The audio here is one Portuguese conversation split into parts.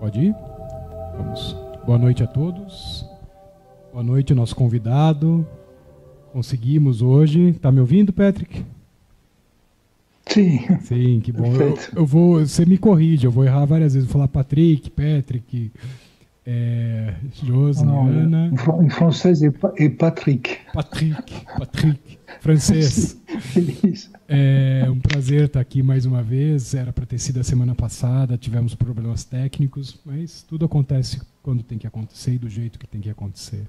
Pode ir? Vamos. Boa noite a todos. Boa noite, nosso convidado. Conseguimos hoje. Tá me ouvindo, Patrick? Sim. Sim, que bom. Você me corrige, eu vou errar várias vezes. Vou falar Patrick, Josi, Ana. Em francês é Patrick. Patrick, francês. É um prazer estar aqui mais uma vez. Era para ter sido a semana passada, tivemos problemas técnicos, mas tudo acontece quando tem que acontecer e do jeito que tem que acontecer.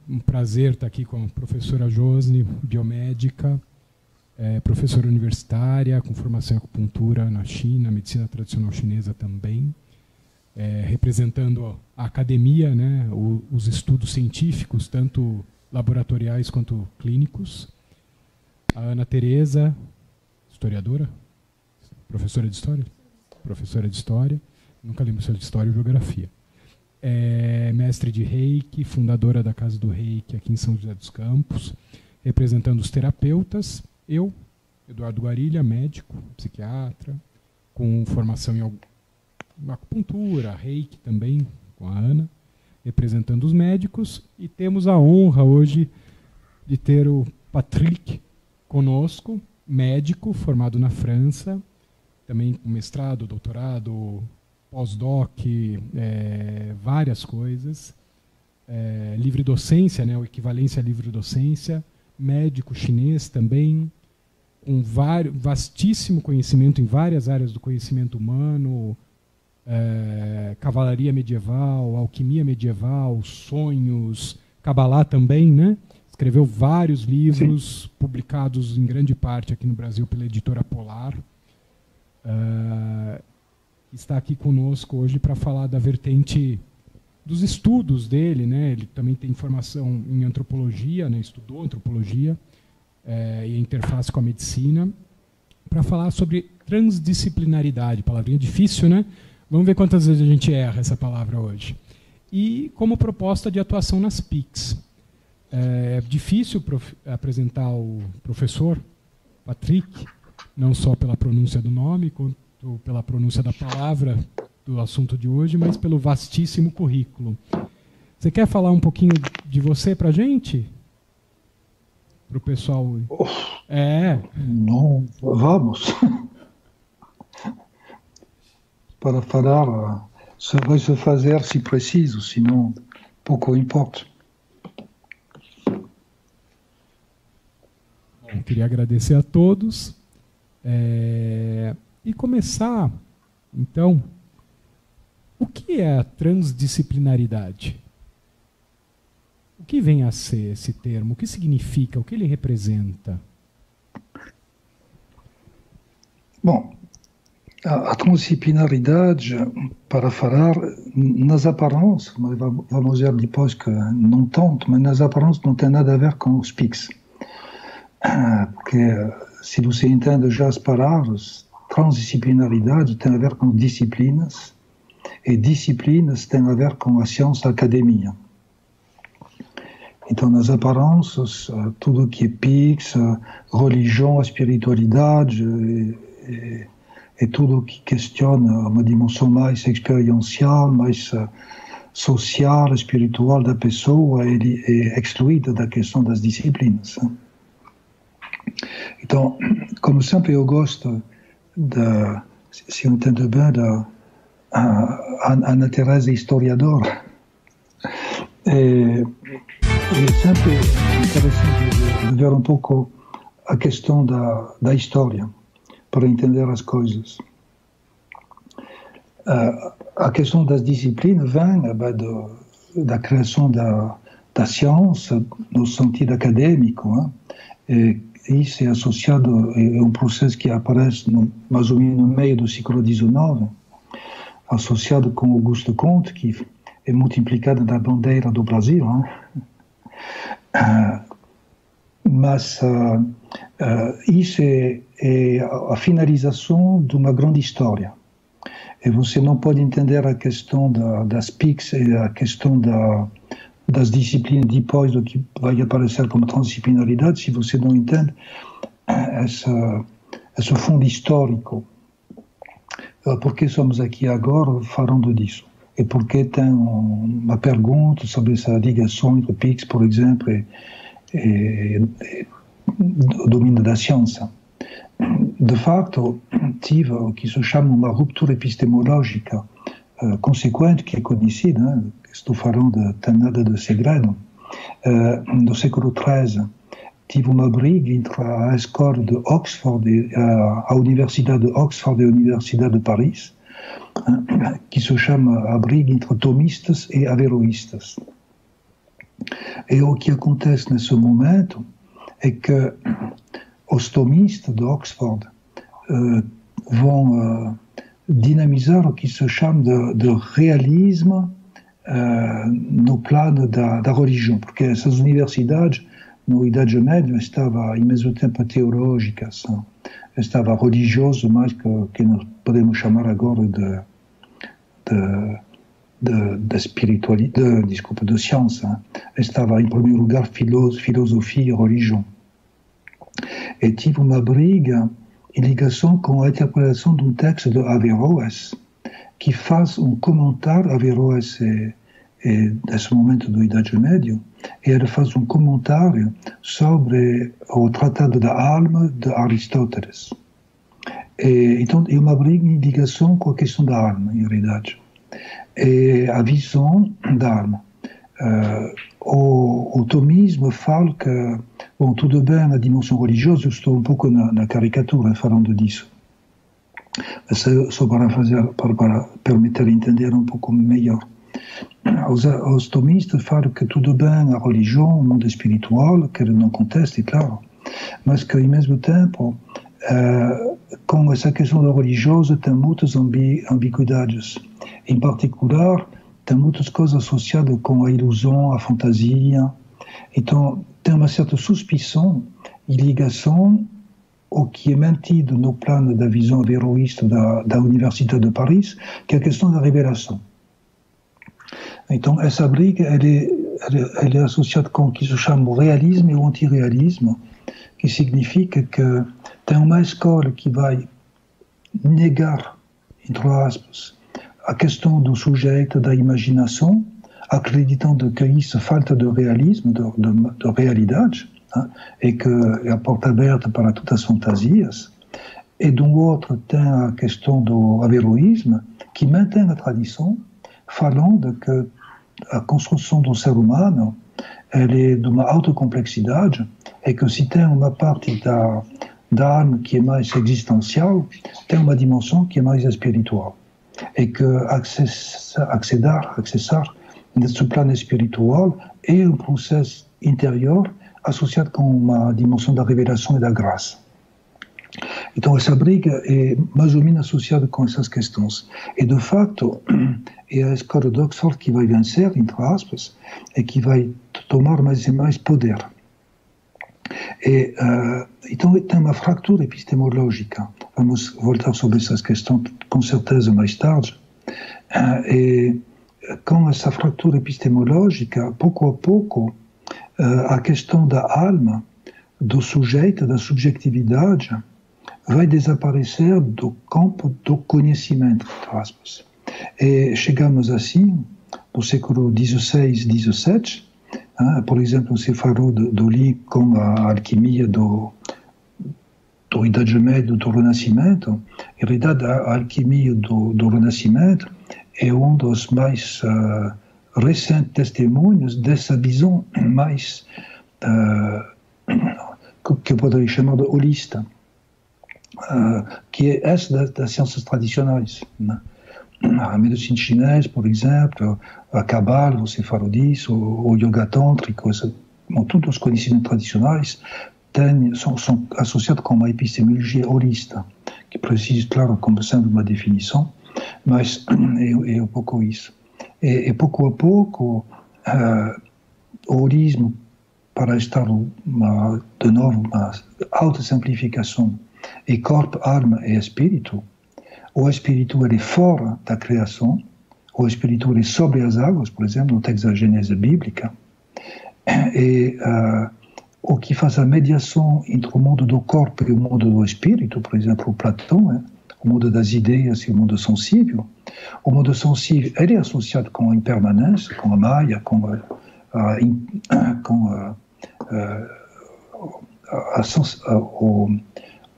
Um prazer estar aqui com a professora Josne, biomédica, professora universitária, com formação em acupuntura na China, medicina tradicional chinesa também, representando a academia, né, os estudos científicos, tanto laboratoriais quanto clínicos. A Ana Tereza, historiadora, professora de história, nunca lembro se é de história ou geografia. Mestre de Reiki, fundadora da Casa do Reiki aqui em São José dos Campos, representando os terapeutas. Eu, Eduardo Guarilha, médico, psiquiatra, com formação em acupuntura, Reiki também, com a Ana, representando os médicos. E temos a honra hoje de ter o Patrick conosco, médico, formado na França, também com mestrado, doutorado, pós-doc, várias coisas. Livre docência, né, o equivalência à livre docência, médico chinês também, com vastíssimo conhecimento em várias áreas do conhecimento humano, cavalaria medieval, alquimia medieval, sonhos, Cabalá também, né? Escreveu vários livros, sim, publicados em grande parte aqui no Brasil pela editora Polar. Está aqui conosco hoje para falar da vertente dos estudos dele, né? Ele também tem formação em antropologia, né? Estudou antropologia e interface com a medicina, para falar sobre transdisciplinaridade, palavrinha difícil, né? Vamos ver quantas vezes a gente erra essa palavra hoje. E como proposta de atuação nas PICs. É difícil apresentar o professor Patrick, não só pela pronúncia do nome, quanto pela pronúncia da palavra do assunto de hoje, mas pelo vastíssimo currículo. Você quer falar um pouquinho de você para a gente? Para o pessoal... Não, vamos. Para falar, só vai se fazer se preciso, senão pouco importa. Bom, queria agradecer a todos e começar, então, o que é a transdisciplinaridade? O que vem a ser esse termo? O que significa? O que ele representa? Bom, a transdisciplinaridade, para falar nas aparências, mas vamos ver depois que não tanto, mas nas aparências não tem nada a ver com os PICs. Porque se você entende já as palavras, transdisciplinaridade tem a ver com disciplinas, e disciplinas tem a ver com a ciência, a academia. Então, nas aparências, tudo que é PICs, religião, a espiritualidade, e tudo que questiona uma dimensão mais experiencial, mais social, espiritual da pessoa, ele é excluído da questão das disciplinas. Então, como sempre, eu gosto se eu entendo bem, da Ana Tereza historiadora. É sempre interessante de ver um pouco a questão da história para entender as coisas. A questão das disciplinas vem da criação da ciência no sentido acadêmico, e isso é associado a um processo que aparece mais ou menos no meio do século XIX, associado com Auguste Comte, que é muito implicado na bandeira do Brasil. Mas isso é a finalização de uma grande história. E você não pode entender a questão das PICs e a questão das disciplinas depois do que vai aparecer como transdisciplinaridade se você não entende esse fundo histórico por que somos aqui agora falando disso? E por que tem uma pergunta sobre essa ligação entre Pix, por exemplo, e o domínio da ciência? De facto, tive o que se chama uma ruptura epistemológica consequente, que é conhecida, né? Estou falando de tem nada de segredo. No século XIII, tive uma briga entre a escola de Oxford, a Universidade de Oxford e a Universidade de Paris, que se chama a briga entre tomistas e averroístas. E o que acontece nesse momento é que os tomistas de Oxford vão dinamizar o que se chama de realismo no plano da religião, porque essas universidades, na Idade Média, estavam, ao mesmo tempo, teológicas, estavam religiosas, mais que nós podemos chamar agora de espiritualidade, de ciência. Estava, em primeiro lugar, filosofia e religião. E tive uma briga em ligação com a interpretação de um texto de Averroes, que faz um comentário. Averroes é desse momento da Idade Média, e ele faz um comentário sobre o Tratado da Alma de Aristóteles. Então, é uma briga em ligação com a questão da alma, em realidade. E a visão da alma. O tomismo fala que, bom, tudo bem, a dimensão religiosa, eu estou um pouco na caricatura falando disso. Mas só para permitir entender um pouco melhor. Os tomistas falam que tudo bem, a religião, o mundo espiritual, que ele não contesta, é claro, mas que, ao mesmo tempo, com essa questão da religiosa, tem muitas ambiguidades. Em particular, tem muitas coisas associadas com a ilusão, a fantasia. Então, tem uma certa suspeição e ligação ao que é mantido no plano da visão averroísta da Universidade de Paris, que é a questão da revelação. Então, essa briga, elle é associada com o que se chama o realismo e o antirrealismo, que significa que tem uma escola que vai negar, entre aspas, a questão do sujeito, da imaginação, acreditando que isso falta de realismo, de realidade, né? E que é a porta aberta para todas as fantasias. E de um outro tem a questão do averroísmo, que mantém a tradição, falando que a construção do ser humano ele é de uma alta complexidade e que se tem uma parte da alma que é mais existencial, tem uma dimensão que é mais espiritual. E que acessar nesse plano espiritual é um processo interior associado com uma dimensão da revelação e da graça. Então, essa briga é mais ou menos associada com essas questões. E, de facto, é a escola de Oxford que vai vencer, entre aspas, e que vai tomar mais e mais poder. Então, tem uma fratura epistemológica. Vamos voltar sobre essas questões, com certeza, mais tarde. E com essa fratura epistemológica, pouco a pouco, a questão da alma, do sujeito, da subjetividade, vai desaparecer do campo do conhecimento, entre aspas. E chegamos assim, no século XVI, XVII, por exemplo, se falou do livro com a alquimia do Idade Média, do Renascimento. Em realidade, a alquimia do Renascimento é um dos mais recentes testemunhos dessa visão mais, que eu poderia chamar de holista, que é essa das ciências tradicionais, né? A medicina chinesa, por exemplo, a Cabala, você falou disso, o yoga tântrico, todos os conhecimentos tradicionais são associados com uma epistemologia holista, que precisa, claro, como sempre, uma definição, mas é um pouco isso. E pouco a pouco, o holismo, para estar de novo uma alta simplificação, e corpo, alma e espírito. O espírito ele é fora da criação, o espírito ele é sobre as águas, por exemplo, no texto da Gênese bíblica. E o que faz a mediação entre o mundo do corpo e o mundo do espírito, por exemplo, o Platão, o mundo das ideias e o mundo sensível. O mundo sensível ele é associado com a impermanência, com a Maya,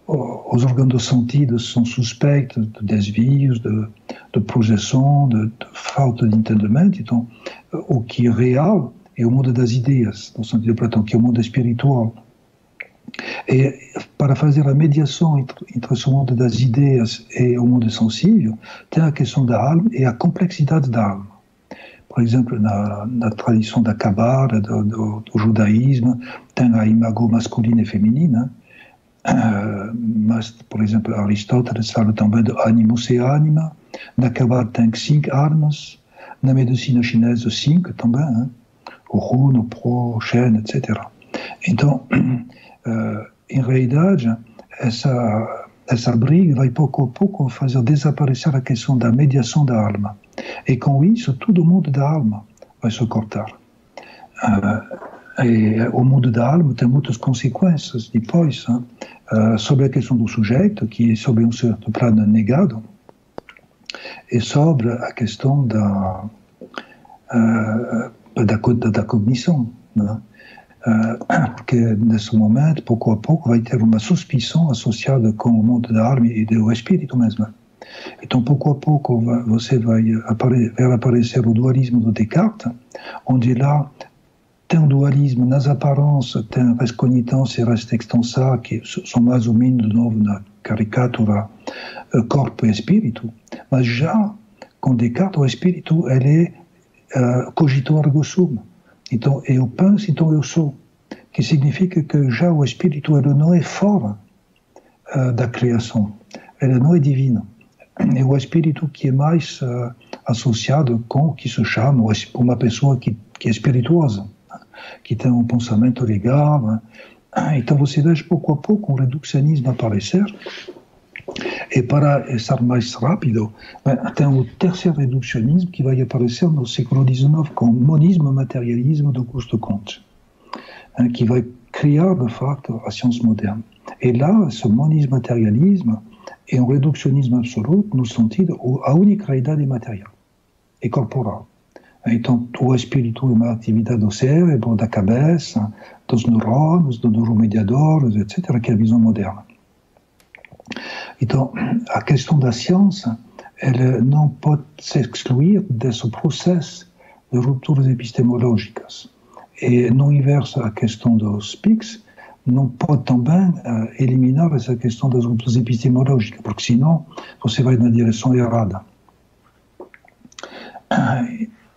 os órgãos dos sentidos são suspeitos de desvios, de projeção, de falta de entendimento. Então, o que é real é o mundo das ideias, no sentido de Platão, que é o mundo espiritual. E para fazer a mediação entre esse mundo das ideias e o mundo sensível, tem a questão da alma e a complexidade da alma. Por exemplo, na tradição da Kabbalah, do judaísmo, tem a imago masculina e feminina, mas, por exemplo, Aristóteles fala também do animus e anima, na Kabbalah tem 5 almas, na medicina chinesa 5 também, o Hun, o Pro, o Shen, etc. Então, em realidade, essa briga vai pouco a pouco fazer desaparecer a questão da mediação da alma. E com isso, todo o mundo da alma vai se cortar. E o mundo da alma tem muitas consequências depois, sobre a questão do sujeito, que é sobre um certo plano negado, e sobre a questão da cognição. Né? Porque nesse momento, pouco a pouco, vai ter uma suspeição associada com o mundo da alma e do espírito mesmo. Então, pouco a pouco, você vai ver aparecer o dualismo do Descartes, onde lá tem um dualismo nas aparências, tem res cognitans e res extensa, que são mais ou menos, de novo, na caricatura corpo e espírito, mas já, com Descartes, o espírito, ele é cogito ergo sum. Então, eu penso, então eu sou. Que significa que já o espírito, ele não é fora da criação, ele não é divino. É o espírito que é mais associado com o que se chama uma pessoa que é espirituosa, que tem um pensamento legal. Então você veja pouco a pouco um reducionismo aparecer. E para estar mais rápido, tem o terceiro reducionismo que vai aparecer no século XIX com o monismo materialismo de Auguste Comte, que vai criar de facto a ciência moderne. E lá, ce monismo materialismo é um reducionismo absoluto no sentido a única realidade é material, é corporal. Então, o espírito é uma atividade do cérebro, da cabeça, dos neurônios, dos neuromediadores, etc., que é a visão moderna. Então, a questão da ciência, ela não pode se excluir desse processo de rupturas epistemológicas. E, no inverso, a questão dos PICs não pode também eliminar essa questão das rupturas epistemológicas, porque senão você vai na direção errada.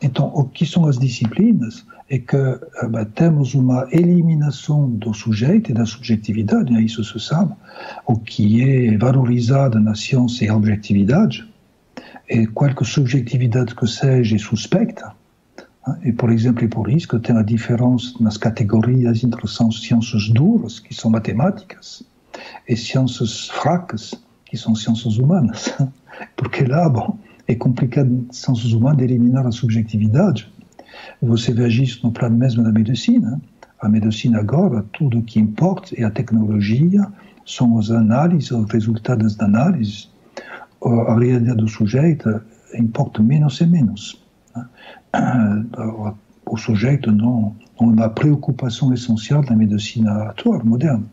Então, o que são as disciplinas é que temos uma eliminação do sujeito e da subjetividade, isso se sabe, o que é valorizado na ciência é a objetividade, e qualquer subjetividade que seja é suspecta. E, por exemplo, é por isso que tem a diferença nas categorias entre ciências duras, que são matemáticas, e ciências fracas, que são ciências humanas. Porque lá, bom, é complicado, ciências humanas, de eliminar a subjetividade. Você vê isso no plano mesmo da medicina. A medicina agora, tudo o que importa é a tecnologia, são as análises, os resultados da análise. A realidade do sujeito importa menos e menos. O sujeito não é uma preocupação essencial da medicina atual, moderna.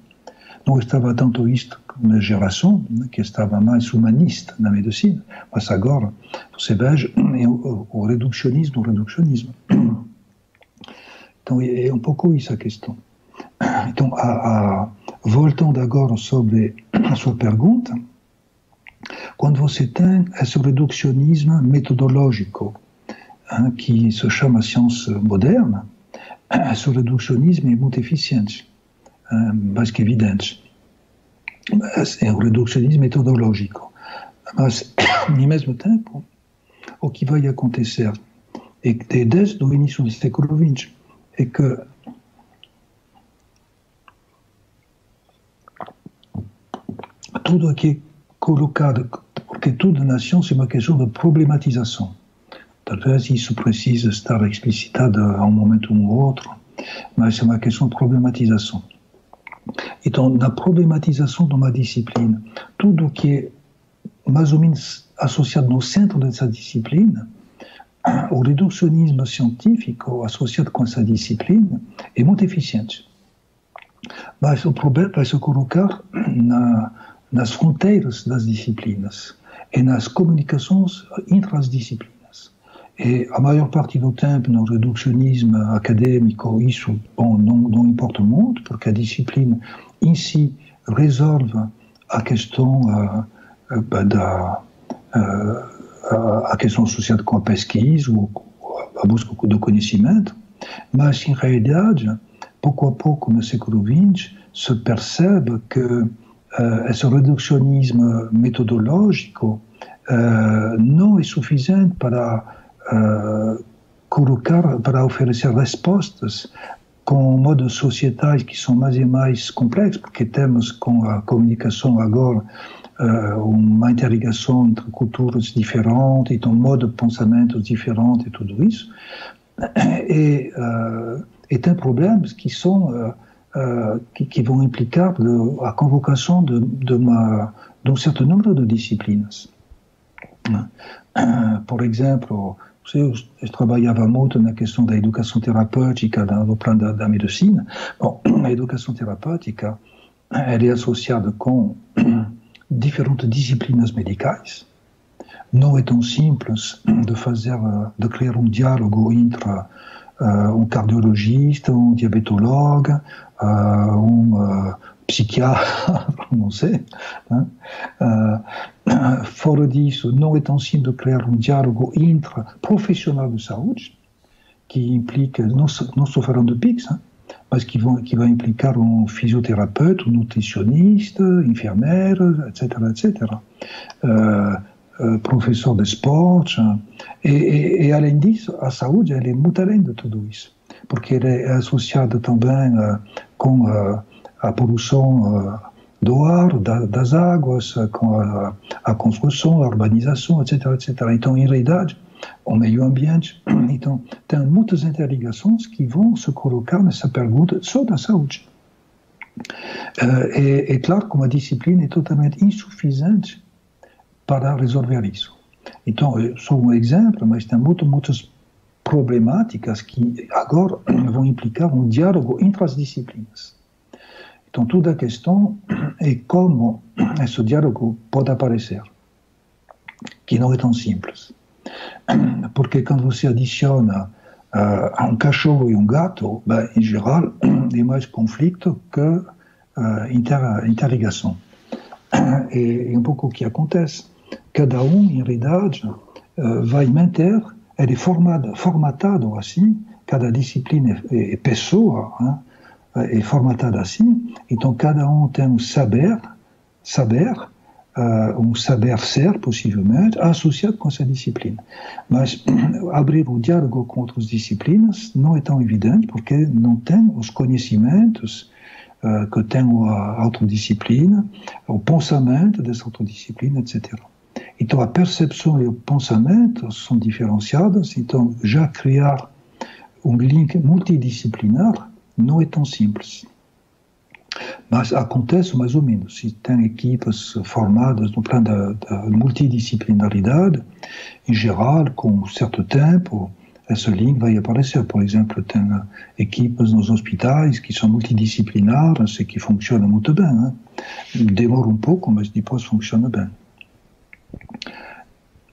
Não estava tanto isto na geração que estava mais humanista na medicina, mas agora você veja o reducionismo. Então é um pouco isso a questão. Então, voltando agora sobre a sua pergunta, quando você tem esse reducionismo metodológico, que se chama ciência moderna, esse reducionismo é muito eficiente, mais que evidente. Mas é um reducionismo metodológico. Mas, ao mesmo tempo, o que vai acontecer é que desde o início do século XX é que tudo aqui é colocado, porque tudo na ciência é uma questão de problematização. Talvez isso precisa estar explicitado a um momento ou outro, mas é uma questão de problematização. Então, na problematização de uma disciplina, tudo que mais ou menos associado no centro dessa disciplina, o reducionismo científico associado com essa disciplina é muito eficiente. Mas o problema vai se colocar nas fronteiras das disciplinas e nas comunicações entre as disciplinas. E a maior parte do tempo, no reducionismo acadêmico, isso não importa muito, porque a disciplina em si resolve a questão a questão associada com a pesquisa, a busca do conhecimento, mas, em realidade, pouco a pouco, no século XX, se percebe que esse reducionismo metodológico não é suficiente para para oferecer respostas com modos societais que são mais e mais complexos, porque temos com a comunicação agora uma interligação entre culturas diferentes, então modos de pensamento diferentes e tudo isso. E tem problemas que são que vão implicar a convocação de um certo número de disciplinas. Por exemplo, eu trabalhava muito na questão da educação terapêutica no plano da medicina. Bom, a educação terapêutica ela é associada com diferentes disciplinas medicais. Não é tão simples de criar um diálogo entre um cardiologista, um diabetologue, um psiquiatra, não sei. Né? Fora disso, não é tão simples de criar um diálogo entre profissionais de saúde, que implica, não estou falando de PICS, né? Mas que vai implicar um fisioterapeuta, um nutricionista, enfermeira, etc., etc. Professor de esporte. E, além disso, a saúde ela é muito além de tudo isso, porque ela é associada também com a poluição do ar, das águas, com a construção, a urbanização, etc., etc. Então, em realidade, o meio ambiente, então, tem muitas interligações que vão se colocar nessa pergunta sobre a saúde. É claro que uma disciplina é totalmente insuficiente para resolver isso. Então, só um exemplo, mas tem muitas problemáticas que agora vão implicar um diálogo entre as disciplinas. Então, toda a questão é como esse diálogo pode aparecer, que não é tão simples. Porque quando você adiciona um cachorro e um gato, em geral, é mais conflito que interligação. É um pouco o que acontece. Cada em realidade, vai manter, ele é formatado assim, cada disciplina é pessoa, né? É formatada assim, então cada tem um saber, um saber-ser, possivelmente, associado com essa disciplina. Mas abrir o diálogo com outras disciplinas não é tão evidente, porque não tem os conhecimentos que tem a outra disciplina, o pensamento dessa outra disciplina, etc. Então a percepção e o pensamento são diferenciados, então já criar um link multidisciplinar não é tão simples. Mas acontece mais ou menos. Se tem equipes formadas no plano da multidisciplinaridade, em geral, com um certo tempo, esse link vai aparecer. Por exemplo, tem equipes nos hospitais que são multidisciplinares e que funcionam muito bem. Né? Demora um pouco, mas depois funciona bem.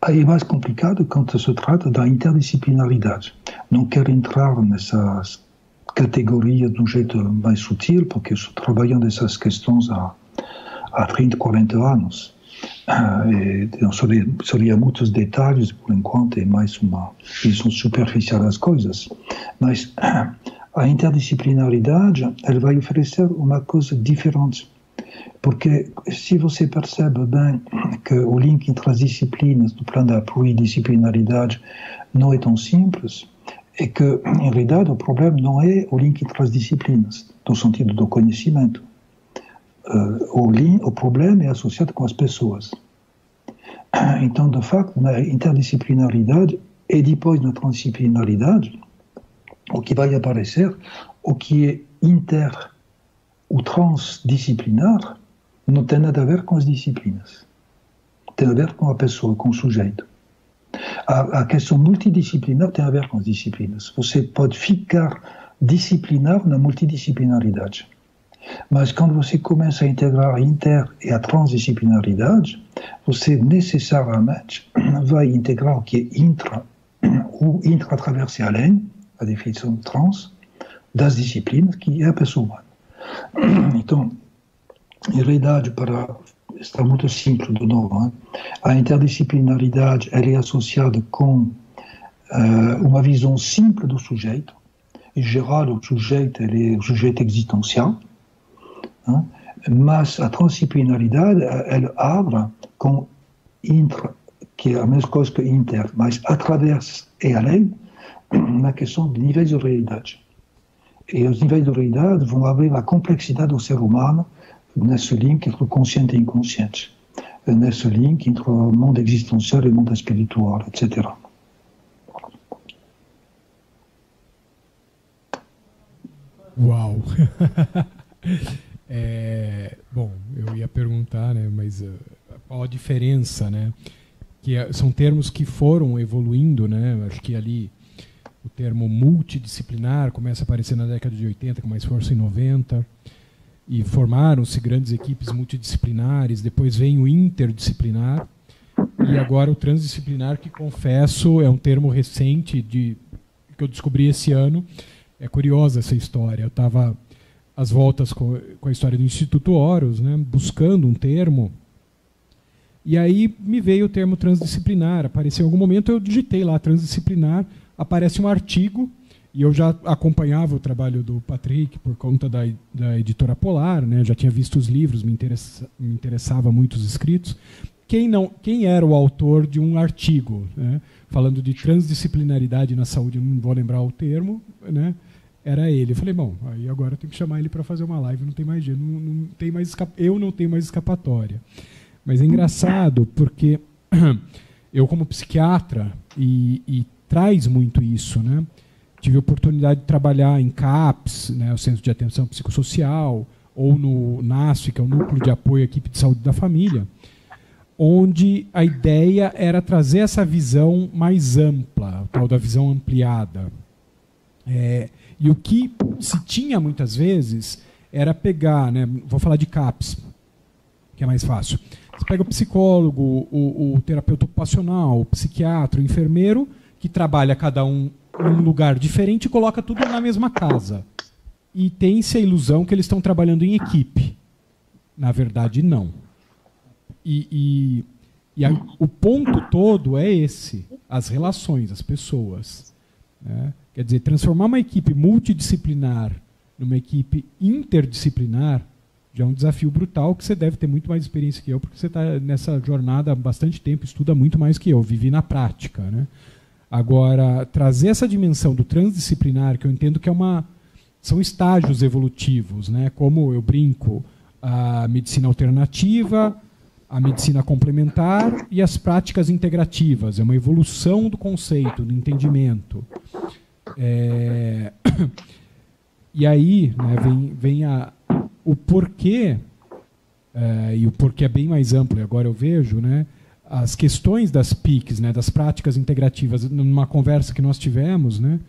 Aí é mais complicado quando se trata da interdisciplinaridade. Não quero entrar nessas categorias de um jeito mais sutil, porque estou trabalhando essas questões há 30, 40 anos. Não seria muitos detalhes, por enquanto, é mais uma visão superficial das coisas. Mas a interdisciplinaridade ela vai oferecer uma coisa diferente. Porque se você percebe bem que o link entre as disciplinas, do plano da pluridisciplinaridade, não é tão simples, é que, em realidade, o problema não é o link entre as disciplinas, no sentido do conhecimento. O problema é associado com as pessoas. Então, de facto, na interdisciplinaridade e depois na transdisciplinaridade, o que vai aparecer, o que é inter ou transdisciplinar, não tem nada a ver com as disciplinas. tem a ver com a pessoa, com o sujeito. A questão multidisciplinar tem a ver com as disciplinas. Você pode ficar disciplinar na multidisciplinaridade. Mas quando você começa a integrar a inter e a transdisciplinaridade, você necessariamente vai integrar o que é intra, ou intra através e além, a definição de trans, das disciplinas, que é a pessoa humana. Então, em realidade, para estar muito simples de novo, a interdisciplinaridade ela é associada com uma visão simples do sujeito. Em geral, o sujeito ele é o sujeito existencial, mas a transdisciplinaridade ela abre com intra, que é a mesma coisa que inter, mas através e além, na questão de níveis de realidade. E os níveis de realidade vão abrir a complexidade do ser humano nesse link entre o consciente e o inconsciente, nesse link entre o mundo existencial e o mundo espiritual, etc. Uau! Bom, eu ia perguntar, né, mas qual a diferença, né? Que são termos que foram evoluindo, né? Acho que ali o termo multidisciplinar começa a aparecer na década de 80, com mais força em 90, e formaram-se grandes equipes multidisciplinares, depois vem o interdisciplinar, e agora o transdisciplinar, que, confesso, é um termo recente que eu descobri esse ano. É curiosa essa história. Eu estava às voltas com a história do Instituto Horus, né, buscando um termo, e aí me veio o termo transdisciplinar. Apareceu em algum momento, eu digitei lá transdisciplinar, aparece um artigo, e eu já acompanhava o trabalho do Patrick por conta da editora Polar, né, já tinha visto os livros, me interessava muito os escritos. Quem era o autor de um artigo, né, falando de transdisciplinaridade na saúde, não vou lembrar o termo, né, era ele. Eu falei, bom, aí agora eu tenho que chamar ele para fazer uma live, não tem mais jeito, eu não tenho mais escapatória. Mas é engraçado, porque eu, como psiquiatra, e traz muito isso, né, tive a oportunidade de trabalhar em CAPS, né, o Centro de Atenção Psicossocial, ou no NASF, que é o Núcleo de Apoio à Equipe de Saúde da Família, onde a ideia era trazer essa visão mais ampla, a tal da visão ampliada. E o que se tinha muitas vezes era pegar, né, vou falar de CAPS, que é mais fácil. Você pega o psicólogo, o terapeuta ocupacional, o psiquiatra, o enfermeiro, que trabalha cada um em um lugar diferente e coloca tudo na mesma casa. E tem-se a ilusão que eles estão trabalhando em equipe. Na verdade, não. O ponto todo é esse, as relações, as pessoas. Né? Quer dizer, transformar uma equipe multidisciplinar numa equipe interdisciplinar já é um desafio brutal, que você deve ter muito mais experiência que eu, porque você está nessa jornada há bastante tempo, estuda muito mais que eu, vivi na prática. Né? Agora, trazer essa dimensão do transdisciplinar, que eu entendo que são estágios evolutivos, né? Como eu brinco, a medicina alternativa, a medicina complementar e as práticas integrativas. É uma evolução do conceito, do entendimento. E aí, né, vem o porquê, e o porquê é bem mais amplo, e agora eu vejo, né, as questões das PICs, né, das práticas integrativas, numa conversa que nós tivemos, né,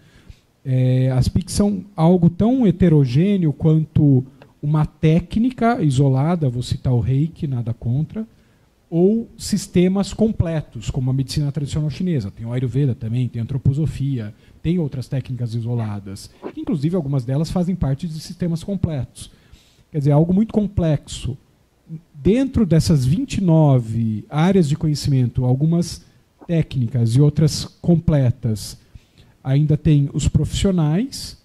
as PICs são algo tão heterogêneo quanto uma técnica isolada, vou citar o Reiki, nada contra, ou sistemas completos, como a medicina tradicional chinesa. Tem o Ayurveda também, tem a antroposofia, tem outras técnicas isoladas. Inclusive, algumas delas fazem parte de sistemas completos. Quer dizer, algo muito complexo. Dentro dessas 29 áreas de conhecimento, algumas técnicas e outras completas, ainda tem os profissionais,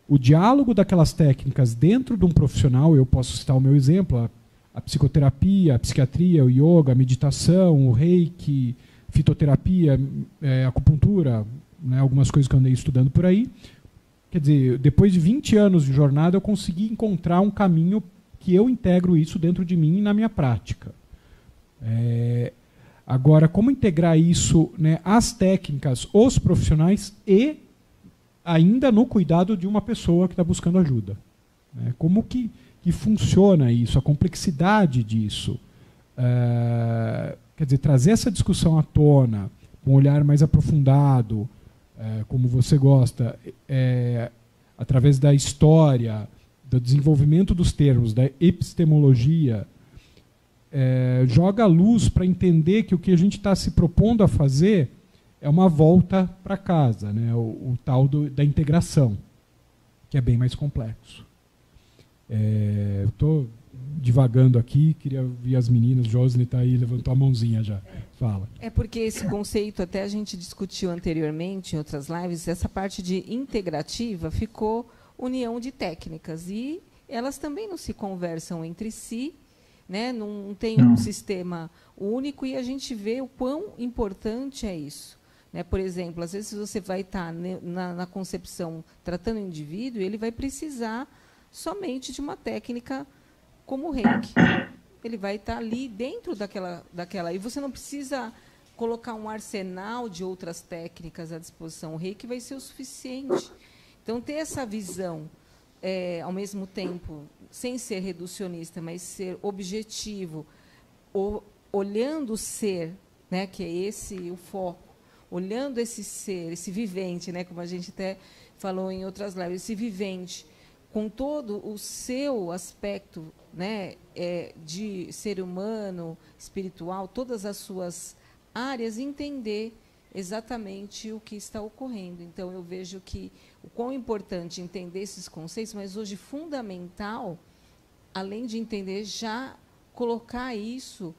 o diálogo daquelas técnicas dentro de um profissional. Eu posso citar o meu exemplo, a psicoterapia, a psiquiatria, o yoga, a meditação, o reiki, fitoterapia, acupuntura, né, algumas coisas que eu andei estudando por aí. Quer dizer, depois de 20 anos de jornada, eu consegui encontrar um caminho que eu integro isso dentro de mim e na minha prática. Agora, como integrar isso, né, as técnicas, os profissionais e ainda no cuidado de uma pessoa que está buscando ajuda? Né? Como que funciona isso, a complexidade disso? quer dizer, trazer essa discussão à tona, com um olhar mais aprofundado, como você gosta, através da história, do desenvolvimento dos termos, da epistemologia, joga a luz para entender que o que a gente está se propondo a fazer é uma volta para casa, né? O tal da integração, que é bem mais complexo. Estou divagando aqui, queria ouvir as meninas. Josne está aí, levantou a mãozinha já. Fala. Porque esse conceito, até a gente discutiu anteriormente em outras lives, essa parte de integrativa ficou união de técnicas, e elas também não se conversam entre si, né? Não tem um sistema único, e a gente vê o quão importante é isso. Né? Por exemplo, às vezes você vai estar na concepção tratando o indivíduo, ele vai precisar somente de uma técnica como o Reiki. Ele vai estar ali dentro daquela... E você não precisa colocar um arsenal de outras técnicas à disposição. O Reiki vai ser o suficiente. Então, ter essa visão, ao mesmo tempo, sem ser reducionista, mas ser objetivo, olhando o ser, né, que é esse o foco, olhando esse ser, esse vivente, né, como a gente até falou em outras lives, esse vivente, com todo o seu aspecto, né, de ser humano, espiritual, todas as suas áreas, entender exatamente o que está ocorrendo. Então, eu vejo que o quão importante entender esses conceitos, mas hoje fundamental, além de entender, já colocar isso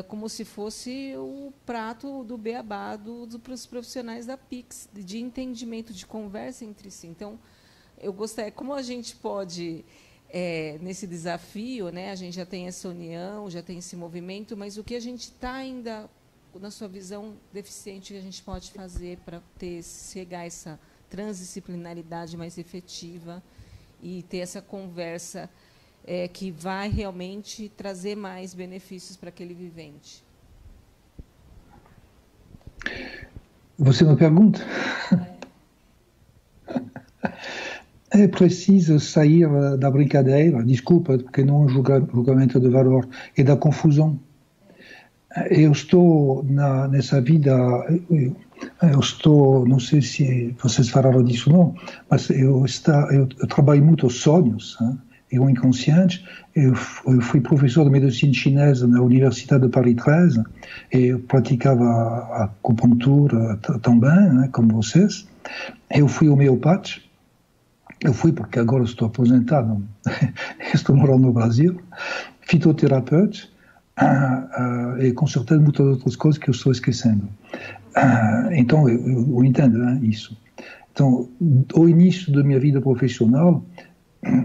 como se fosse o prato do beabá dos profissionais da PIX, de entendimento, de conversa entre si. Então, eu gostaria, como a gente pode, nesse desafio, né, a gente já tem essa união, já tem esse movimento, mas o que a gente está ainda, na sua visão deficiente, que a gente pode fazer para chegar a essa transdisciplinaridade mais efetiva e ter essa conversa que vai realmente trazer mais benefícios para aquele vivente? Você me pergunta? É preciso sair da brincadeira, desculpa, porque não é um julgamento de valor, e da confusão. Eu estou nessa vida, não sei se vocês falaram disso ou não, mas eu trabalho muito os sonhos, e o inconsciente. Eu fui professor de medicina chinesa na Universidade de Paris 13, e eu praticava a acupuntura também, como vocês. Eu fui homeopata. Eu fui porque agora estou aposentado, estou morando no Brasil, fitoterapeuta, e com certeza muitas outras coisas que eu estou esquecendo. Então, eu entendo isso. Então, ao início da minha vida profissional,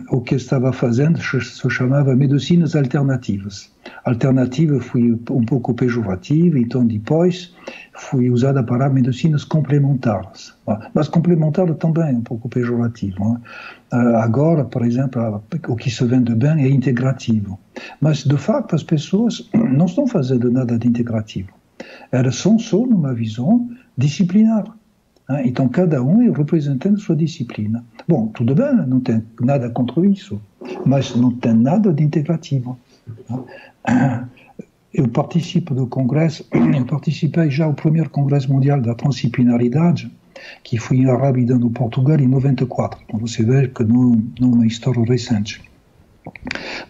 o que eu estava fazendo se chamava medicinas alternativas. Alternativa foi um pouco pejorativa, então depois foi usada para medicinas complementares. Mas complementar também é um pouco pejorativo. Agora, por exemplo, o que se vende bem é integrativo. Mas, de facto, as pessoas não estão fazendo nada de integrativo. Elas são só numa visão disciplinar. Então, cada um é representando sua disciplina. Bom, tudo bem, não tem nada contra isso, mas não tem nada de integrativo. Eu participo do congresso, eu participei já ao primeiro congresso mundial da transdisciplinaridade, que foi em Rábida, no Portugal, em 94. Então, você vê que não é uma história recente.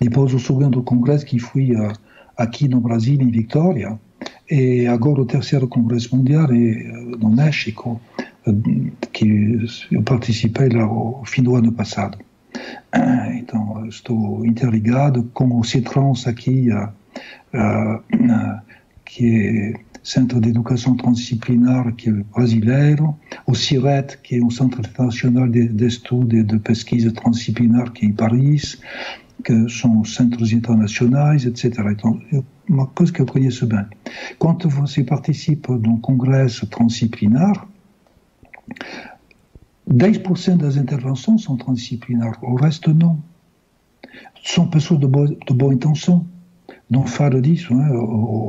Depois, o segundo congresso, que foi aqui no Brasil, em Vitória, e agora o terceiro congresso mundial é no México, que eu participei lá ao fim do ano passado. Então, estou interligado com o CITRANS aqui, que é Centro de Educação Transdisciplinar, que é brasileiro, o CIRET, que é um Centro Internacional de Estudo e de Pesquisa Transdisciplinar, que é em Paris, que são centros internacionais, etc. Então, uma coisa que eu conheço bem. Quando você participa de um congresso transdisciplinar, 10% das intervenções são transdisciplinares, o resto não. São pessoas de boa intenção. Não falo disso,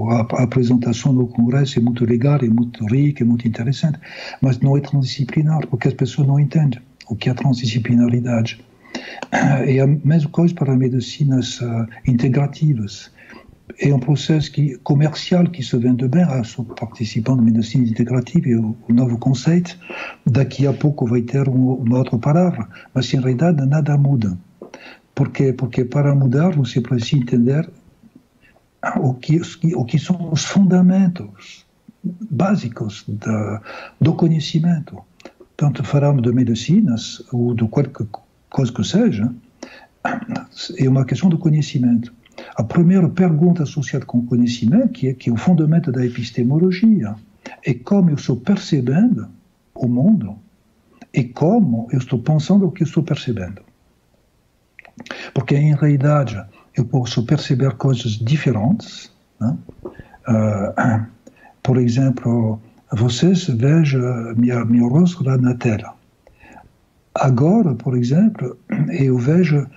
a apresentação do congresso é muito legal, é muito rica, é muito interessante, mas não é transdisciplinar, porque as pessoas não entendem o que é transdisciplinaridade. É a mesma coisa para medicinas integrativas. é um processo comercial que se vende bem. Sou participante de medicina integrativa e o novo conceito. Daqui a pouco vai ter uma outra palavra, mas em realidade nada muda. Porque para mudar você precisa entender o que são os fundamentos básicos do conhecimento. Tanto falamos de medicinas ou de qualquer coisa que seja, é uma questão de conhecimento. A primeira pergunta associada com o conhecimento, que é o fundamento da epistemologia, é como eu estou percebendo o mundo e como eu estou pensando o que eu estou percebendo. Porque, em realidade, eu posso perceber coisas diferentes. Né? Por exemplo, vocês vejam meu rosto lá na tela. Agora, por exemplo, eu vejo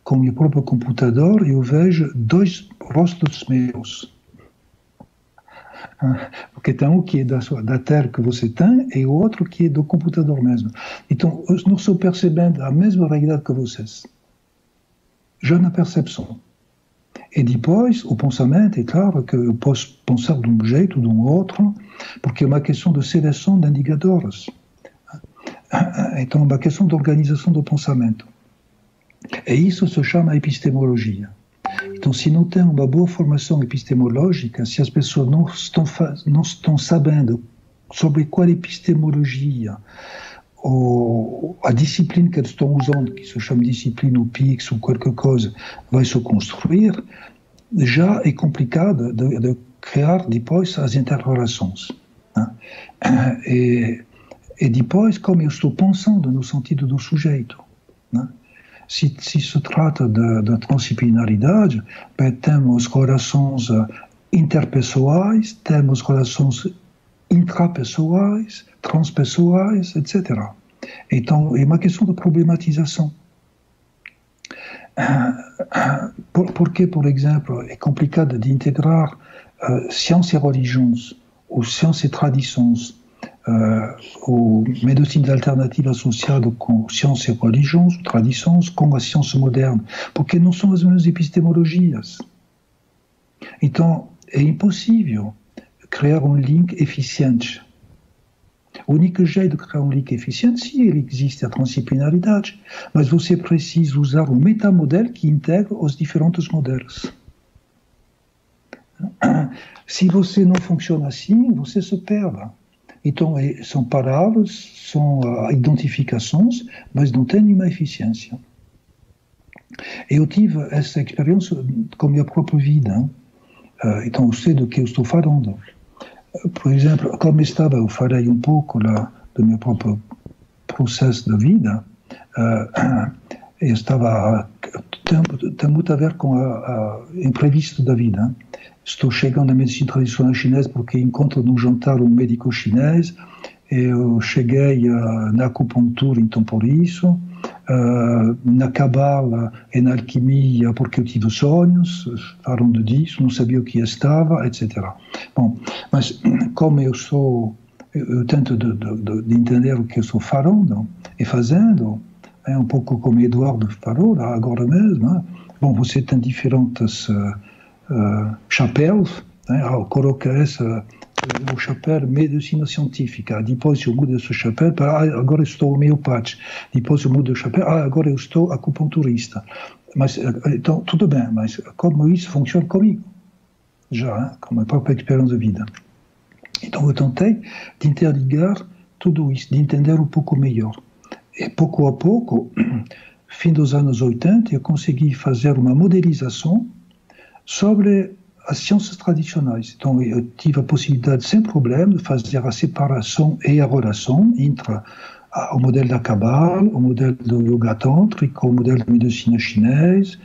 com o meu próprio computador, eu vejo 2 rostos meus. Porque tem um que é da tela que você tem e o outro que é do computador mesmo. Então, eu não estou percebendo a mesma realidade que vocês. Já na percepção. E depois, o pensamento, é claro que eu posso pensar de um jeito ou de um outro, porque é uma questão de seleção de indicadores. Então, é uma questão de organização do pensamento. E isso se chama epistemologia. Então, se não tem uma boa formação epistemológica, se as pessoas não estão sabendo sobre qual epistemologia ou a disciplina que eles estão usando, que se chama disciplina ou PIX ou qualquer coisa, vai se construir, já é complicado de criar depois as interrelações. Né? E depois, como eu estou pensando no sentido do sujeito. Né? Se se trata de transdisciplinaridade, temos relações interpessoais, temos relações intrapessoais, transpessoais, etc. Então, é uma questão de problematização. Porque, por exemplo, é complicado de integrar ciência e religiões, ou ciência e tradições, ou medicina alternativa associada com ciência e religiões, tradições, com a ciência moderna, porque não são as mesmas epistemologias. Então, é impossível criar um link eficiente. O único jeito de criar um link eficiente, se ele existe a transdisciplinaridade, mas você precisa usar um metamodelo que integra os diferentes modelos. Se você não funciona assim, você se perde. Então, são palavras, são identificações, mas não tem nenhuma eficiência. Eu tive essa experiência com a minha própria vida. Então, eu sei do que eu estou falando. Por exemplo, como eu falei um pouco lá do meu próprio processo de vida, eu estava... Tem muito a ver com o imprevisto da vida. Estou chegando à medicina tradicional chinesa porque encontro no jantar um médico chinês. Eu cheguei na acupuntura, então por isso, na cabala e na alquimia porque eu tive sonhos, falando disso, não sabia o que estava, etc. Bom, mas como eu tento de entender o que eu estou falando e fazendo, é um pouco como Eduardo falou lá agora mesmo. Né? Bom, você tem diferentes chapéus, né? Coloca o chapéu medicina científica, depois eu mudo esse chapéu para agora estou homeopata, depois eu mudo o chapéu, agora eu estou acupunturista. Mas, então, tudo bem, mas como isso funciona comigo? Já, com a minha própria experiência de vida. Então eu tentei de interligar tudo isso, de entender um pouco melhor. E pouco a pouco, fim dos anos 80, eu consegui fazer uma modelização sobre as ciências tradicionais. Então, eu tive a possibilidade, sem problema, de fazer a separação e a relação entre o modelo da Kabbalah, o modelo do Yoga Tântrico, o modelo da medicina chinesa,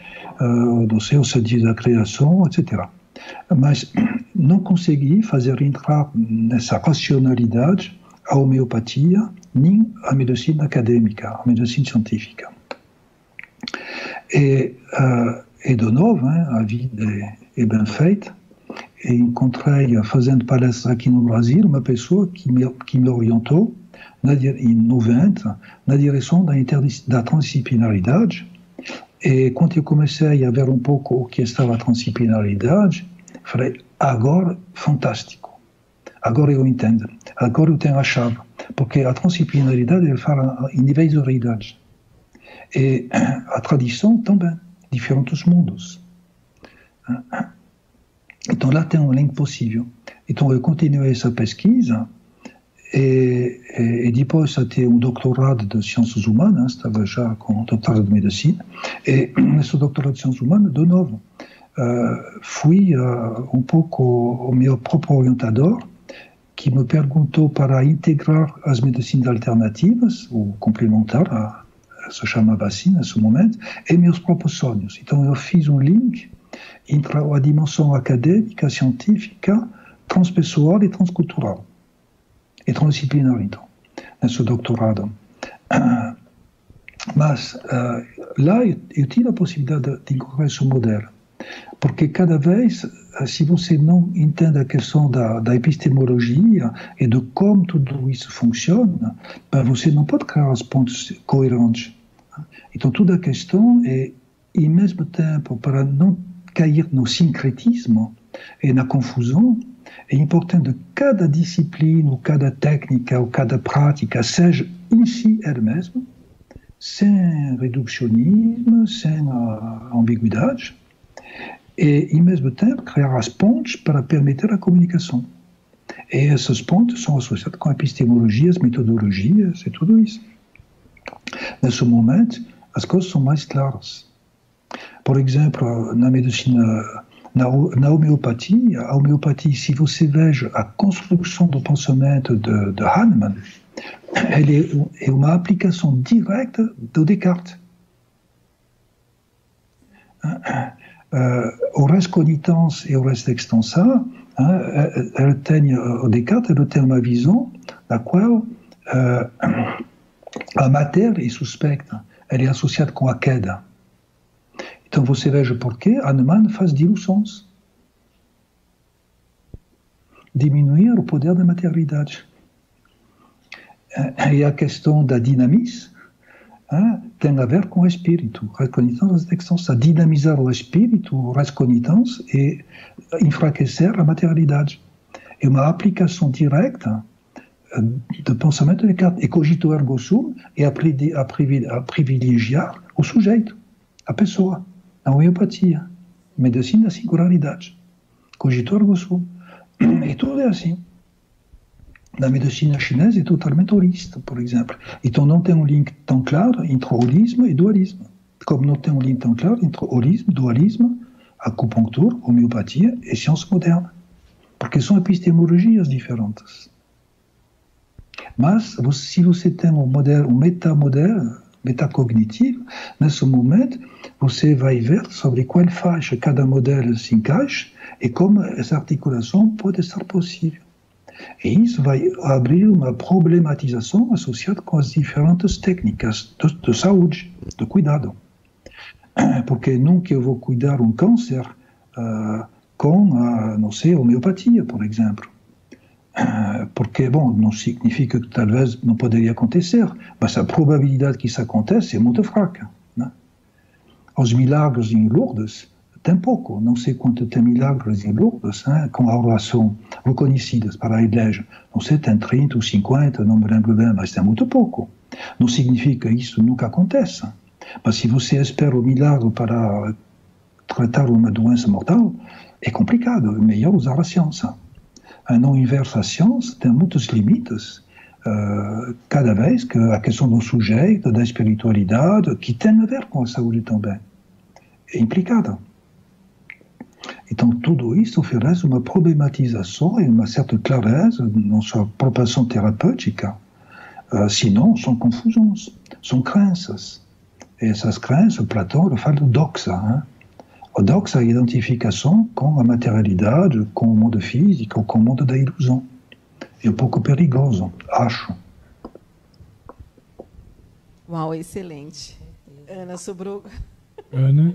do seu sentido da criação, etc. Mas não consegui fazer entrar nessa racionalidade a homeopatia, nem a medicina acadêmica, a medicina científica. E de novo, a vida é bem feita. E encontrei, fazendo palestras aqui no Brasil, uma pessoa que me orientou, em 90, na direção da transdisciplinaridade. E quando eu comecei a ver um pouco o que estava a transdisciplinaridade, Falei, agora, fantástico. Agora eu entendo. Agora eu tenho a chave. Porque a transdisciplinaridade, ele fala em níveis de realidade. E a tradição também, diferentes mundos. Então lá tem um link possível. Então eu continuei essa pesquisa e depois até um doutorado de ciências humanas, estava já com um doutorado de medicina, e nesse doutorado de ciências humanas, de novo, fui um pouco o meu próprio orientador, que me perguntou para integrar as medicinas alternativas, ou complementares, se chamava assim nesse momento, e meus próprios sonhos. Então eu fiz um link entre a dimensão acadêmica, científica, transpessoal e transcultural. E transdisciplinar, então, nesse doutorado. Mas lá eu tive a possibilidade de encontrar esse modelo. Porque cada vez, se você não entende a questão da epistemologia e de como tudo isso funciona, você não pode criar as pontes coerentes. Então, toda a questão é, ao mesmo tempo, para não cair no sincretismo e na confusão, é importante que cada disciplina, ou cada técnica, ou cada prática seja em si ela mesma, sem reducionismo, sem ambiguidade, e, ao mesmo tempo, criar as pontes para permitir a comunicação. E essas pontes são associadas com epistemologias, metodologias e tudo isso. Nesse momento, as coisas são mais claras. Por exemplo, na medicina, na homeopatia, a homeopatia, se você veja a construção do pensamento de Hahnemann, ele é uma aplicação direta do Descartes. O res cognitans e o res extensão, o Descartes ele tem uma visão na qual a matéria é suspecta, ela é associada com a queda. Então você veja porquê Hahnemann faz diluições. Diminuir o poder da materialidade. E a questão da dinamismo tem a ver com o espírito. A dinamizar o espírito, o res cognitans, e enfraquecer a materialidade. É uma aplicação direta do pensamento de Descartes. E cogito ergo sum é a privilegiar o sujeito, a pessoa, a homeopatia, medicina da singularidade. Cogito ergo sum. E tudo é assim. Na medicina chinesa é totalmente holista, por exemplo. Então não tem um link tão claro entre holismo e dualismo. Como não tem um link tão claro entre holismo, dualismo, acupuntura, homeopatia e ciência moderna. Porque são epistemologias diferentes. Mas se você tem um metamodelo, metacognitivo, nesse momento você vai ver sobre qual faixa cada modelo se encaixa e como essa articulação pode ser possível. E isso vai abrir uma problematização associada com as diferentes técnicas de saúde, de cuidado. Porque nunca eu vou cuidar um câncer com, não sei, homeopatia, por exemplo. Porque, bom, não significa que talvez não poderia acontecer, mas a probabilidade que isso aconteça é muito fraca. Né? Os milagres em Lourdes tem pouco, não sei quanto tem milagres em Lourdes, com a oração reconhecidas para a igreja. Não sei, tem 30 ou 50, não me lembro bem, mas tem muito pouco. Não significa que isso nunca aconteça. Mas se você espera o milagre para tratar uma doença mortal, é complicado, é melhor usar a ciência. Não inversa a ciência tem muitos limites, cada vez que a questão do sujeito, da espiritualidade, que tem a ver com a saúde também, é implicada. Então, tudo isso oferece uma problematização e uma certa clareza na sua proporção terapêutica. Senão, são confusões, são crenças. E essas crenças, Platão fala do doxa. O doxa é a identificação com a materialidade, com o mundo físico, com o mundo da ilusão. É um pouco perigoso, acho. Uau, excelente. Ana, sobrou... Ana?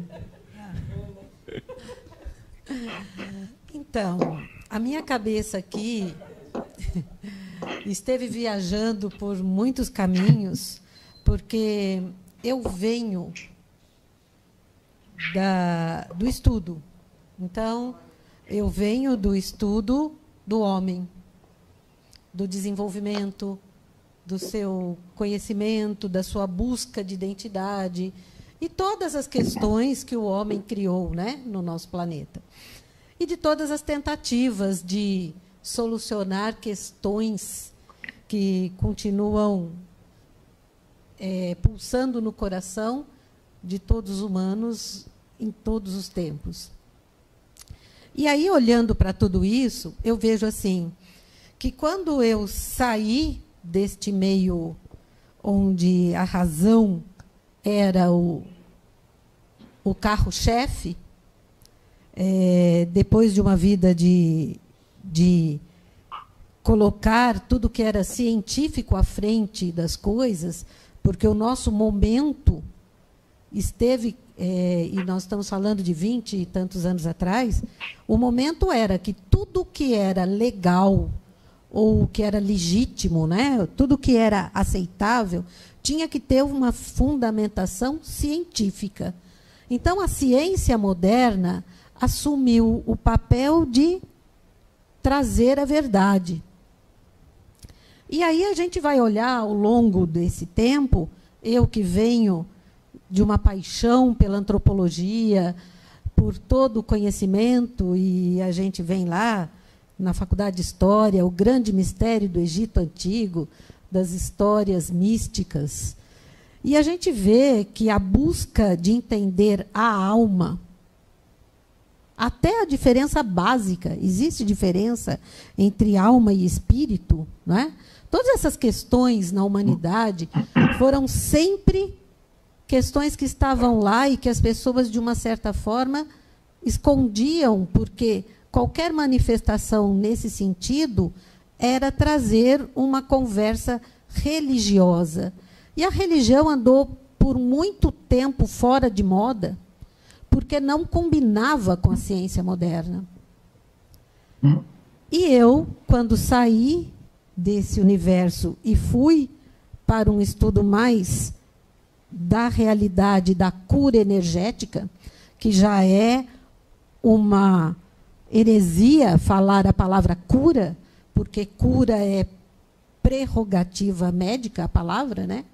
Então, a minha cabeça aqui esteve viajando por muitos caminhos, porque eu venho do estudo. Então, eu venho do estudo do homem, do desenvolvimento, do seu conhecimento, da sua busca de identidade e todas as questões que o homem criou, né, no nosso planeta. E de todas as tentativas de solucionar questões que continuam pulsando no coração de todos os humanos em todos os tempos. E aí, olhando para tudo isso, eu vejo assim, que quando eu saí deste meio onde a razão era o carro-chefe, depois de uma vida de colocar tudo que era científico à frente das coisas, porque o nosso momento esteve, e nós estamos falando de 20 e tantos anos atrás, o momento era que tudo que era legal ou que era legítimo, né, tudo que era aceitável, tinha que ter uma fundamentação científica. Então, a ciência moderna assumiu o papel de trazer a verdade. E aí a gente vai olhar ao longo desse tempo, eu que venho de uma paixão pela antropologia, por todo o conhecimento, e a gente vem lá na Faculdade de História, o grande mistério do Egito Antigo, das histórias místicas. E a gente vê que a busca de entender a alma, até a diferença básica, existe diferença entre alma e espírito, não é? Todas essas questões na humanidade foram sempre questões que estavam lá e que as pessoas, de uma certa forma, escondiam, porque qualquer manifestação nesse sentido era trazer uma conversa religiosa. E a religião andou por muito tempo fora de moda, porque não combinava com a ciência moderna. E eu, quando saí desse universo e fui para um estudo mais da realidade da cura energética, que já é uma heresia falar a palavra cura, porque cura é prerrogativa médica, a palavra, né?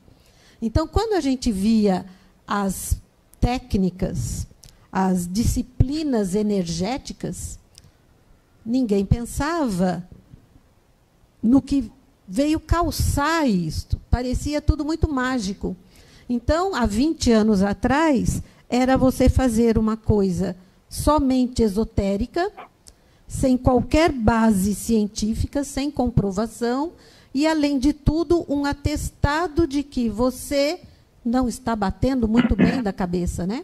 Então, quando a gente via as técnicas, as disciplinas energéticas, ninguém pensava no que veio calçar isto. Parecia tudo muito mágico. Então, há 20 anos atrás, era você fazer uma coisa somente esotérica, sem qualquer base científica, sem comprovação, e, além de tudo, um atestado de que você não está batendo muito bem da cabeça, né?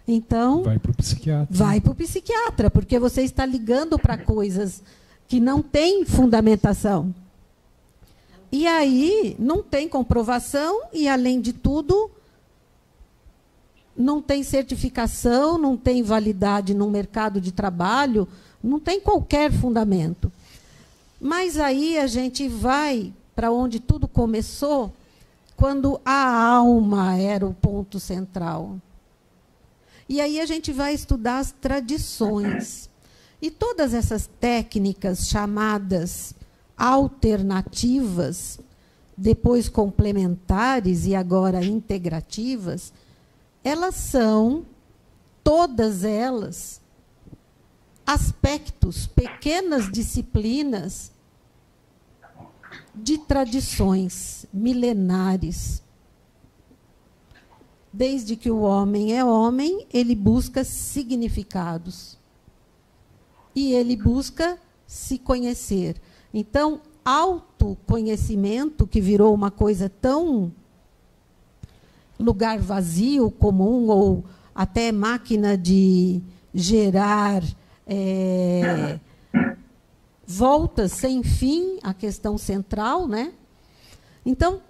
Então, vai para o psiquiatra. Vai para o psiquiatra, porque você está ligando para coisas que não têm fundamentação. E aí não tem comprovação e, além de tudo, não tem certificação, não tem validade no mercado de trabalho, não tem qualquer fundamento. Mas aí a gente vai para onde tudo começou, quando a alma era o ponto central. E aí a gente vai estudar as tradições. E todas essas técnicas chamadas alternativas, depois complementares e agora integrativas, elas são, todas elas, aspectos, pequenas disciplinas de tradições milenares. Desde que o homem é homem, ele busca significados. E ele busca se conhecer. Então, autoconhecimento, que virou uma coisa tão lugar vazio, comum, ou até máquina de gerar voltas sem fim à questão central, né? Então,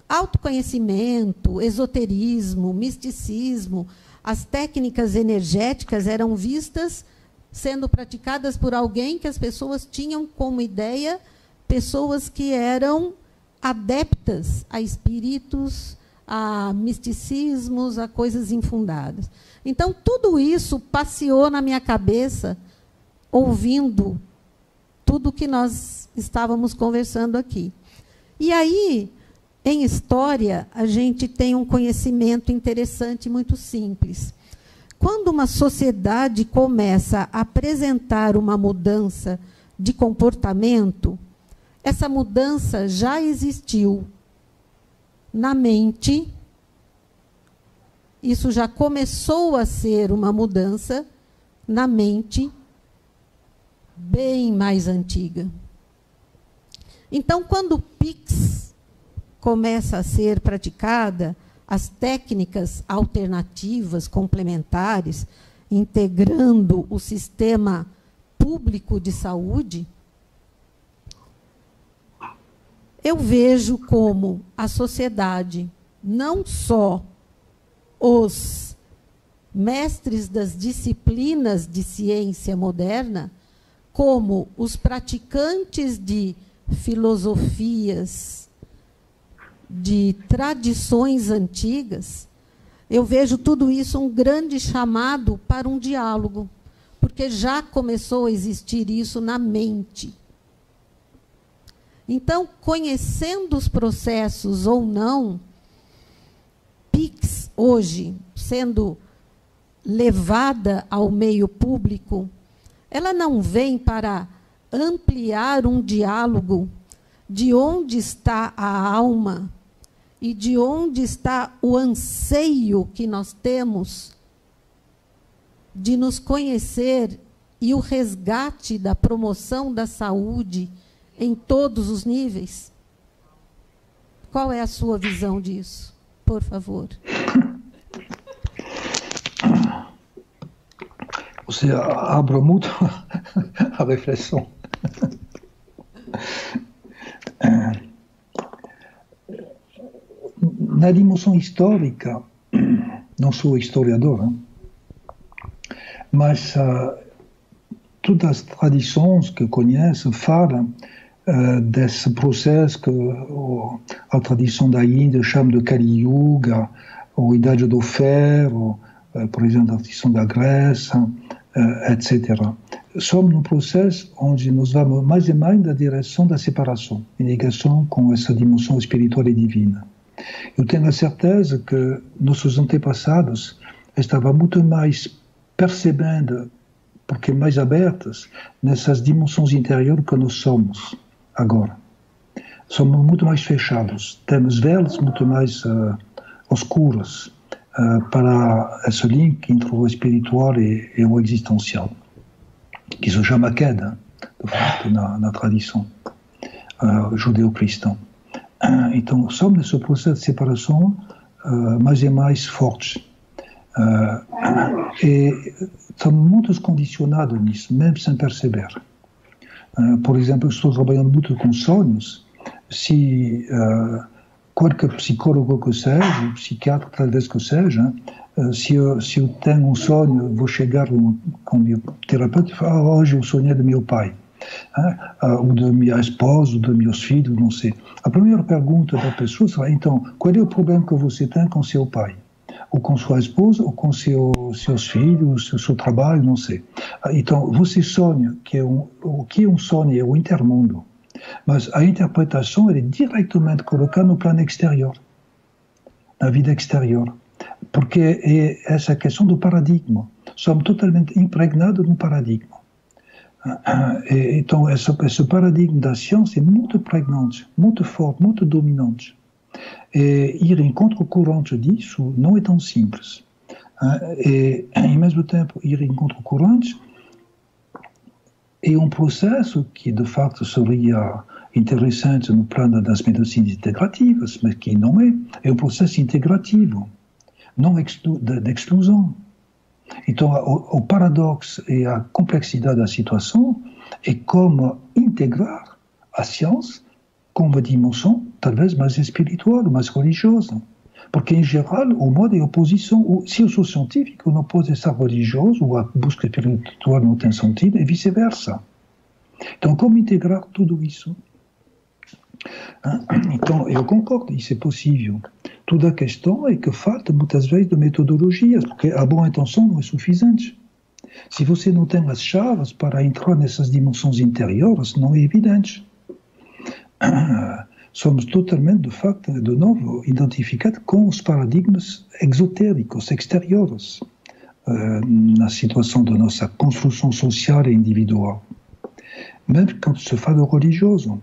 autoconhecimento, esoterismo, misticismo, as técnicas energéticas eram vistas sendo praticadas por alguém que as pessoas tinham como ideia pessoas que eram adeptas a espíritos, a misticismos, a coisas infundadas. Então, tudo isso passeou na minha cabeça ouvindo tudo que nós estávamos conversando aqui. E aí, em história, a gente tem um conhecimento interessante, muito simples. Quando uma sociedade começa a apresentar uma mudança de comportamento, essa mudança já existiu na mente. Isso já começou a ser uma mudança na mente bem mais antiga. Então, quando o PIX começa a ser praticada, as técnicas alternativas, complementares, integrando o sistema público de saúde, eu vejo como a sociedade, não só os mestres das disciplinas de ciência moderna, como os praticantes de filosofias, de tradições antigas, eu vejo tudo isso um grande chamado para um diálogo, porque já começou a existir isso na mente. Então, conhecendo os processos ou não, PIX, hoje, sendo levada ao meio público, ela não vem para ampliar um diálogo de onde está a alma e de onde está o anseio que nós temos de nos conhecer e o resgate da promoção da saúde em todos os níveis? Qual é a sua visão disso? Por favor. Você abre muito a reflexão. Na dimensão histórica, não sou historiador, mas todas as tradições que conheço falam desse processo que a tradição da Índia chama de Kali Yuga, ou Idade do Ferro, por exemplo, a tradição da Grécia, etc. Somos num processo onde nós vamos mais e mais na direção da separação, em ligação com essa dimensão espiritual e divina. Eu tenho a certeza que nossos antepassados estavam muito mais percebendo, porque mais abertos, nessas dimensões interiores que nós somos agora. Somos muito mais fechados, temos velas muito mais escuras para esse link entre o espiritual e o existencial, que se chama queda, de fato, na tradição judeu-cristã. Então, somos nesse processo de separação mais e mais fortes. E estamos muito condicionados nisso, mesmo sem perceber. Por exemplo, eu estou trabalhando muito com sonhos. Se qualquer psicólogo que seja, psiquiatra talvez que seja, se eu tenho um sonho, vou chegar com o meu terapeuta e falar: hoje eu sonhei do meu pai, ou da minha esposa, ou dos meus filhos, não sei. A primeira pergunta da pessoa será: então, qual é o problema que você tem com seu pai? Ou com sua esposa, ou com seus filhos, seu trabalho, não sei. Então, você sonha, o que é um sonho? É o intermundo. Mas a interpretação é diretamente colocada no plano exterior, na vida exterior. Porque é essa questão do paradigma. Somos totalmente impregnados no paradigma. Então, esse paradigma da ciência é muito pregnante, muito forte, muito dominante. E ir em contracorrente disso não é tão simples. E, ao mesmo tempo, ir em contracorrente é um processo que, de facto, seria interessante no plano das medicinas integrativas, mas que não é. É um processo integrativo, não de exclusão. Então, o paradoxo e a complexidade da situação é como integrar a ciência com uma dimensão talvez mais espiritual, mais religiosa. Porque, em geral, o modo é oposição. Se eu sou científico, não pode ser religioso, ou a busca espiritual não tem sentido, e vice-versa. Então, como integrar tudo isso? Então, eu concordo, isso é possível. Toda a questão é que falta, muitas vezes, de metodologias, porque a boa intenção não é suficiente. Se você não tem as chaves para entrar nessas dimensões interiores, não é evidente. Somos totalmente, de facto, de novo, identificados com os paradigmas exotéricos, exteriores, na situação da nossa construção social e individual. Mesmo quando se fala religioso.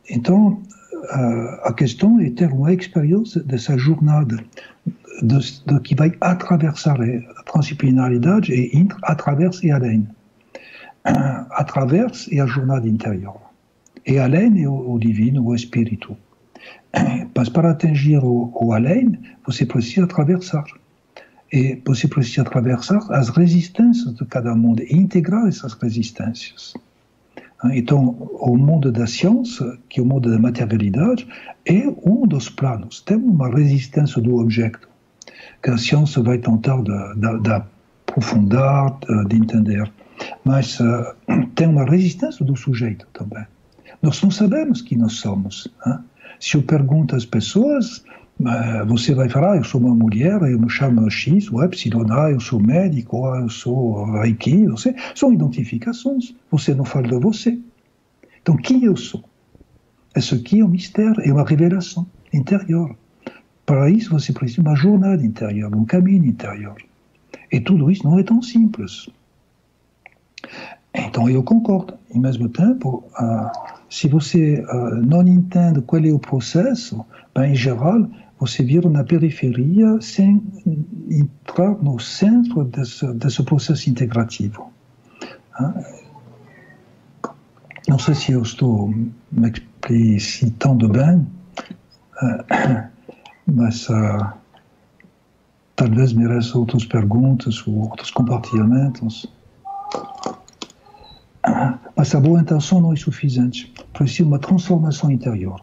Então, a questão é ter uma experiência dessa jornada que vai atravessar a transdisciplinaridade e através e além. Através é a jornada interior. E além é o divino, o espírito. Mas para atingir o além, você precisa atravessar. E você precisa atravessar as resistências de cada mundo e integrar essas resistências. Então, o mundo da ciência, que é o mundo da materialidade, é dos planos. Tem uma resistência do objeto, que a ciência vai tentar de aprofundar, de entender. Mas tem uma resistência do sujeito também. Nós não sabemos quem nós somos. Se eu pergunto às pessoas, você vai falar, eu sou uma mulher, eu me chamo X ou Y, eu sou médico, eu sou Reiki, são identificações. Você não fala de você. Então, quem eu sou? Isso aqui é um mistério, é uma revelação interior. Para isso, você precisa de uma jornada interior, um caminho interior. E tudo isso não é tão simples. Então, eu concordo. Ao mesmo tempo, se você não entende qual é o processo, em geral, você vira na periferia sem entrar no centro desse processo integrativo. Não sei se eu estou me explicitando bem, mas talvez mereça outras perguntas ou outros compartilhamentos. Mas a boa intenção não é suficiente. Precisa de uma transformação interior.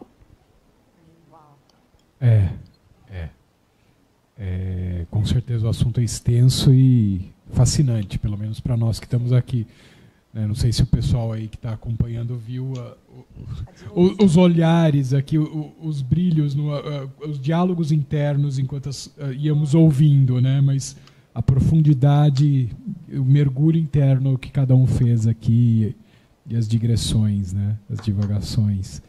Com certeza o assunto é extenso e fascinante, pelo menos para nós que estamos aqui. Não sei se o pessoal aí que está acompanhando viu os olhares aqui, os brilhos, os diálogos internos enquanto íamos ouvindo, né? Mas a profundidade, o mergulho interno que cada um fez aqui e as digressões, né? As divagações.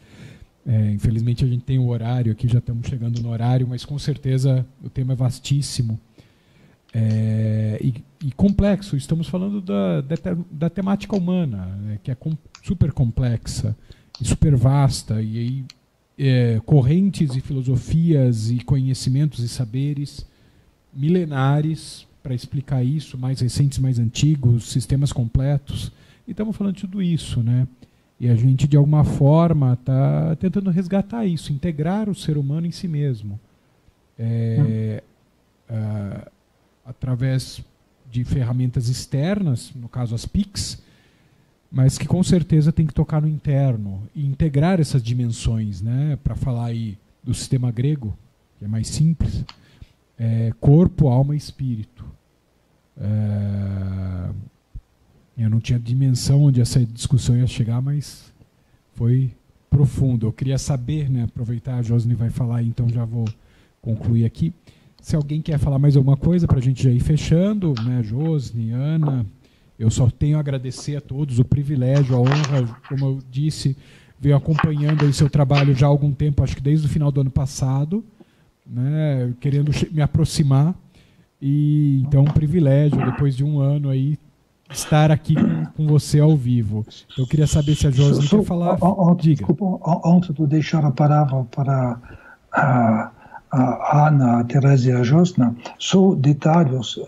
Infelizmente a gente tem o horário aqui, já estamos chegando no horário, mas com certeza o tema é vastíssimo e complexo. Estamos falando da temática humana, né, que é super complexa e super vasta, e aí correntes e filosofias e conhecimentos e saberes milenares para explicar isso, mais recentes, mais antigos, sistemas completos. E estamos falando de tudo isso, né? E a gente, de alguma forma, está tentando resgatar isso, integrar o ser humano em si mesmo. Através de ferramentas externas, no caso as PICs, mas que com certeza tem que tocar no interno e integrar essas dimensões, né? Para falar aí do sistema grego, que é mais simples, corpo, alma e espírito. Eu não tinha dimensão onde essa discussão ia chegar, mas foi profundo. Eu queria saber, né, aproveitar, a Josne vai falar, então já vou concluir aqui. Se alguém quer falar mais alguma coisa para a gente já ir fechando, né, Josne, Ana, eu só tenho a agradecer a todos o privilégio, a honra, como eu disse, venho acompanhando aí seu trabalho já há algum tempo, acho que desde o final do ano passado, né, querendo me aproximar, e então um privilégio, depois de um ano aí, estar aqui com você ao vivo. Então, eu queria saber se a Josne quer falar. Diga. Desculpa, antes de deixar a palavra para a Ana, a Teresa e a Josne, só detalhes,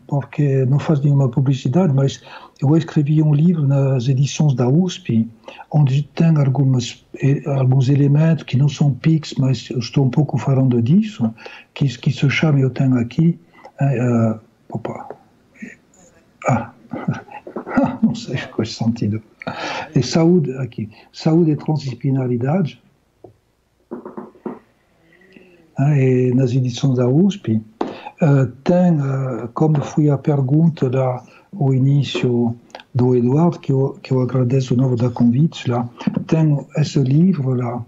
porque não faz nenhuma publicidade, mas eu escrevi um livro nas edições da USP, onde tem alguns elementos que não são PICs, mas eu estou um pouco falando disso, que se chama, eu tenho aqui, não sei qual é o sentido. E saúde aqui. Saúde e transdisciplinaridade. E nas edições da USP, tem, como foi a pergunta lá, ao início do Eduardo, que eu agradeço de novo da convite, lá, tem esse livro lá,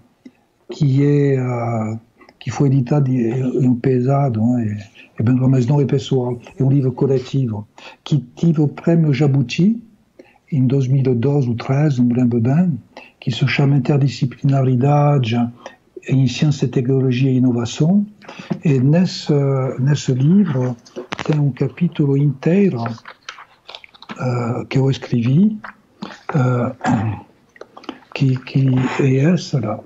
que é que foi editado é um pesado, mas não é pessoal, é um livro coletivo, que tive o prêmio Jabuti em 2012 ou 2013, não me lembro bem, que se chama Interdisciplinaridade em Ciência, Tecnologia e Inovação. E nesse livro tem um capítulo inteiro que eu escrevi, que é essa lá,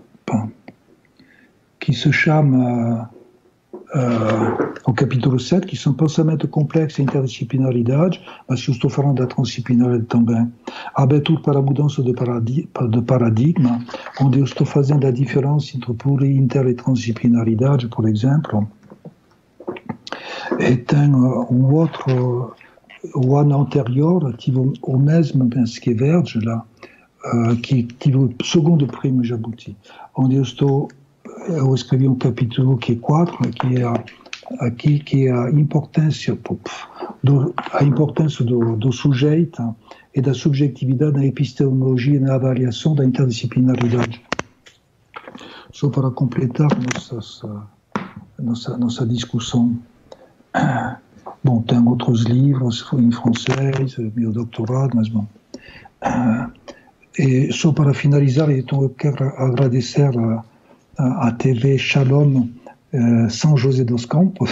que se chama o capítulo 7, que são pensamento complexo e interdisciplinaridade, mas eu estou falando da transdisciplinaridade também. Abertura para a mudança de paradigma, onde eu estou fazendo a diferença entre pluri, inter e transdisciplinaridade, por exemplo. E tem um outro, o ano anterior, tive o mesmo, penso que é verde, lá, que tive o segundo prêmio Jabuti, onde eu escrevi um capítulo que é 4, que é a importância do sujeito e da subjetividade na epistemologia e na avaliação da interdisciplinaridade. Só para completar nossa discussão. Bom, tem outros livros em francês, meu doutorado, mas bom. E só para finalizar, então eu quero agradecer à TV Shalom São José dos Campos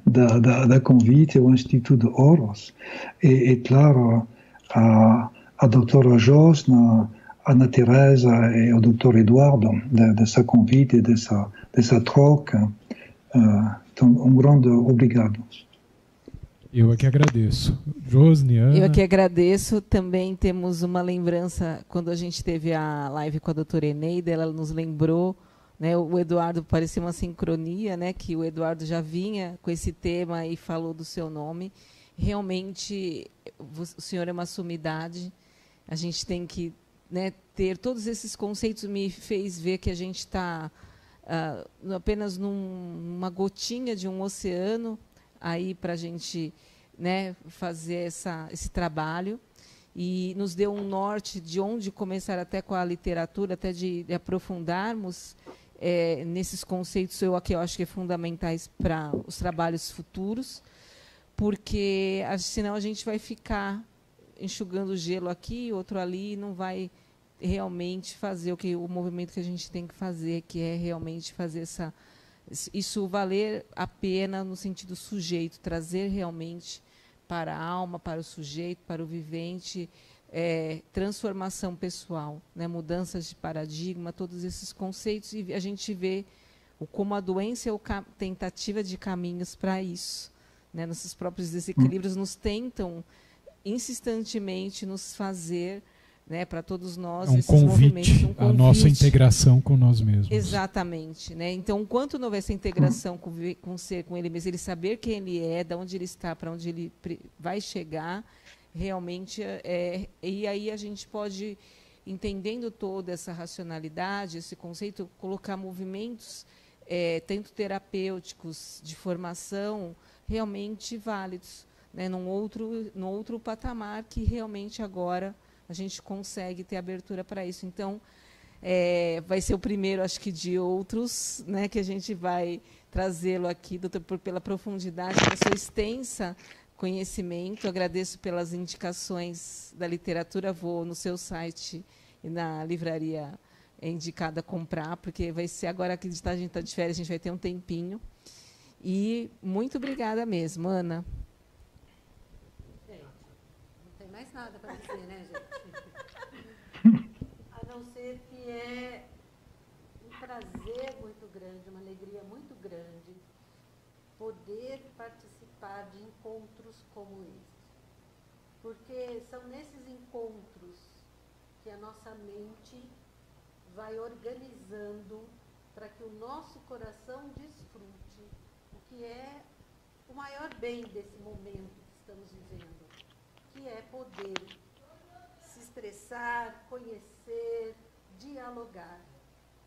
da convite ao Instituto Horus e claro a doutora Josna, a Ana Teresa e ao doutor Eduardo dessa convite e dessa troca. Então, um grande obrigado. Eu é que agradeço. Josne, Ana. Eu é que agradeço. Também temos uma lembrança, quando a gente teve a live com a doutora Eneida, ela nos lembrou, né, o Eduardo, parecia uma sincronia, né, que o Eduardo já vinha com esse tema e falou do seu nome. Realmente, o senhor é uma sumidade, a gente tem que, né, ter todos esses conceitos. Me fez ver que a gente está apenas numa gotinha de um oceano, aí para a gente, né, fazer esse trabalho, e nos deu um norte de onde começar, até com a literatura, até de aprofundarmos nesses conceitos, eu acho que é fundamentais para os trabalhos futuros, porque senão a gente vai ficar enxugando gelo aqui, outro ali, e não vai realmente fazer o movimento que a gente tem que fazer, que é realmente fazer isso valer a pena no sentido sujeito, trazer realmente para a alma, para o sujeito, para o vivente, transformação pessoal, né, mudanças de paradigma, todos esses conceitos, e a gente vê como a doença é a tentativa de caminhos para isso, né, nossos próprios desequilíbrios nos tentam insistentemente nos fazer, né, para todos nós, um esses convite, movimentos, a nossa integração com nós mesmos. Exatamente, né? Então, enquanto não houver essa integração com o ser, com ele mesmo, ele saber quem ele é, de onde ele está, para onde ele vai chegar, realmente, e aí a gente pode, entendendo toda essa racionalidade, esse conceito, colocar movimentos, tanto terapêuticos, de formação, realmente válidos, né? num outro patamar que realmente agora a gente consegue ter abertura para isso. Então, vai ser o primeiro, acho que, de outros, né, que a gente vai trazê-lo aqui, doutor, pela profundidade, pela sua extensa conhecimento. Agradeço pelas indicações da literatura. Vou no seu site e na livraria indicada comprar, porque vai ser agora que a gente está de férias, a gente vai ter um tempinho. E muito obrigada mesmo, Ana. Gente, não tem mais nada para dizer, né, gente? A não ser que é um prazer muito grande, uma alegria muito grande poder participar de encontros como este. Porque são nesses encontros que a nossa mente vai organizando para que o nosso coração desfrute o que é o maior bem desse momento que estamos vivendo, que é poder se expressar, conhecer, dialogar,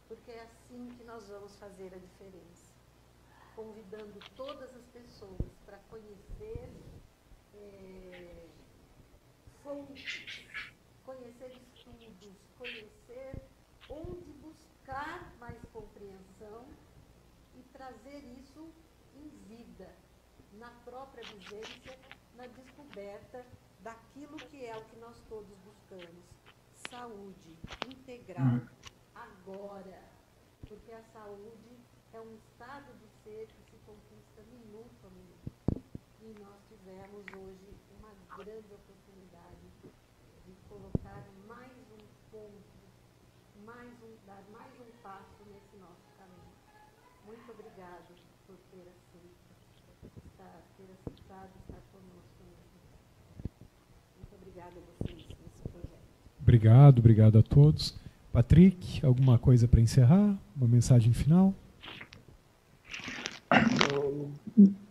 porque é assim que nós vamos fazer a diferença, convidando todas as pessoas para conhecer fontes, conhecer estudos, conhecer onde buscar mais compreensão trazer isso em vida, na própria vivência, na descoberta daquilo que é o que nós todos buscamos. Saúde integral, agora, porque a saúde é um estado de ser que se conquista minuto a minuto. E nós tivemos hoje uma grande oportunidade de colocar mais um ponto, dar mais um passo nesse nosso caminho. Muito obrigado por ter aceitado estar conosco hoje. Muito obrigada a vocês nesse projeto. Obrigado a todos. Patrick, alguma coisa para encerrar? Uma mensagem final?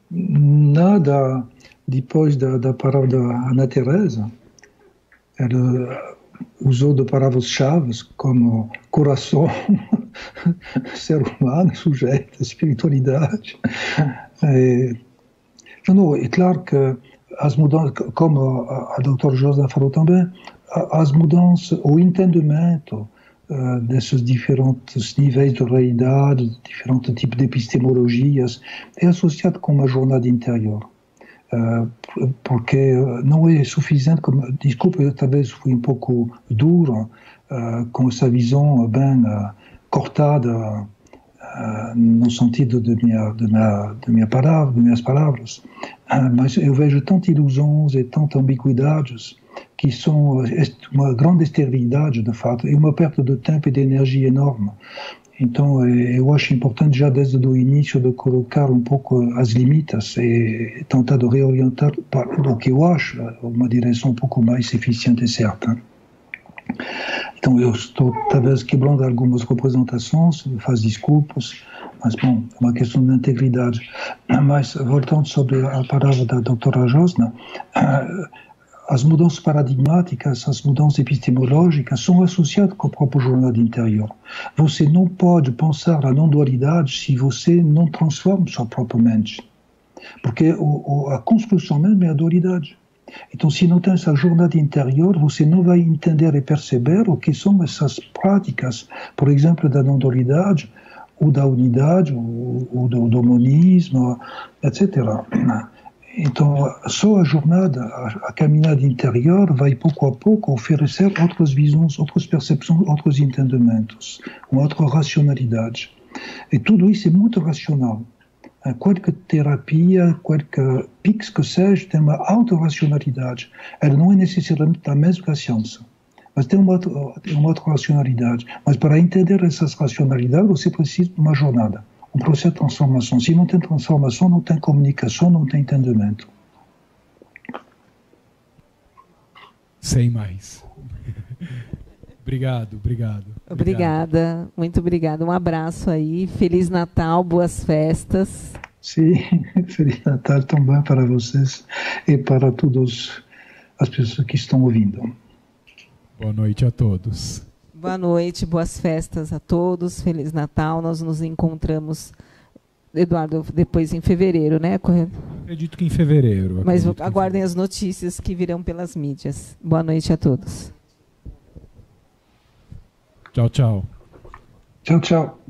Nada. Depois da palavra da Ana Teresa, ela usou de palavras-chave como coração, ser humano, sujeito, espiritualidade. Não, é claro que as mudanças, como a doutora Josa falou também, as mudanças, o entendimento desses diferentes níveis de realidade, diferentes tipos de epistemologias, é associado com uma jornada interior. Porque não é suficiente, desculpe, eu talvez fui um pouco duro com essa visão bem cortada no sentido de minhas palavras, mas eu vejo tantas ilusões e tantas ambiguidades que são uma grande esterilidade, de fato, e uma perda de tempo e de energia enorme. Então, eu acho importante já desde o início de colocar um pouco as limites e tentar de reorientar para o que eu acho uma direção um pouco mais eficiente e certa. Então, eu estou talvez quebrando algumas representações, faço desculpas, mas bom, é uma questão de integridade. Mas, voltando sobre a palavra da doutora Josna, as mudanças paradigmáticas, as mudanças epistemológicas são associadas com a própria jornada interior. Você não pode pensar a não-dualidade se você não transforma sua própria mente. Porque a construção mesmo é a dualidade. Então, se não tem essa jornada interior, você não vai entender e perceber o que são essas práticas, por exemplo, da não-dualidade, ou da unidade, ou do monismo, etc. Então, só a jornada, a caminhada interior vai pouco a pouco oferecer outras visões, outras percepções, outros entendimentos, uma outra racionalidade. E tudo isso é muito racional. Qualquer terapia, qualquer pix que seja, tem uma alta racionalidade. Ela não é necessariamente a mesma que a ciência, mas tem uma outra racionalidade. Mas para entender essas racionalidades, você precisa de uma jornada. Um processo de transformação. Se não tem transformação, não tem comunicação, não tem entendimento. Sem mais. Obrigado. Obrigada, muito obrigada. Um abraço aí, Feliz Natal, boas festas. Sim, Feliz Natal também para vocês e para todas as pessoas que estão ouvindo. Boa noite a todos. Boa noite, boas festas a todos, Feliz Natal. Nós nos encontramos, Eduardo, depois em fevereiro, né? Acredito que em fevereiro. Mas aguardem as notícias que virão pelas mídias. Boa noite a todos. Tchau, tchau. Tchau, tchau.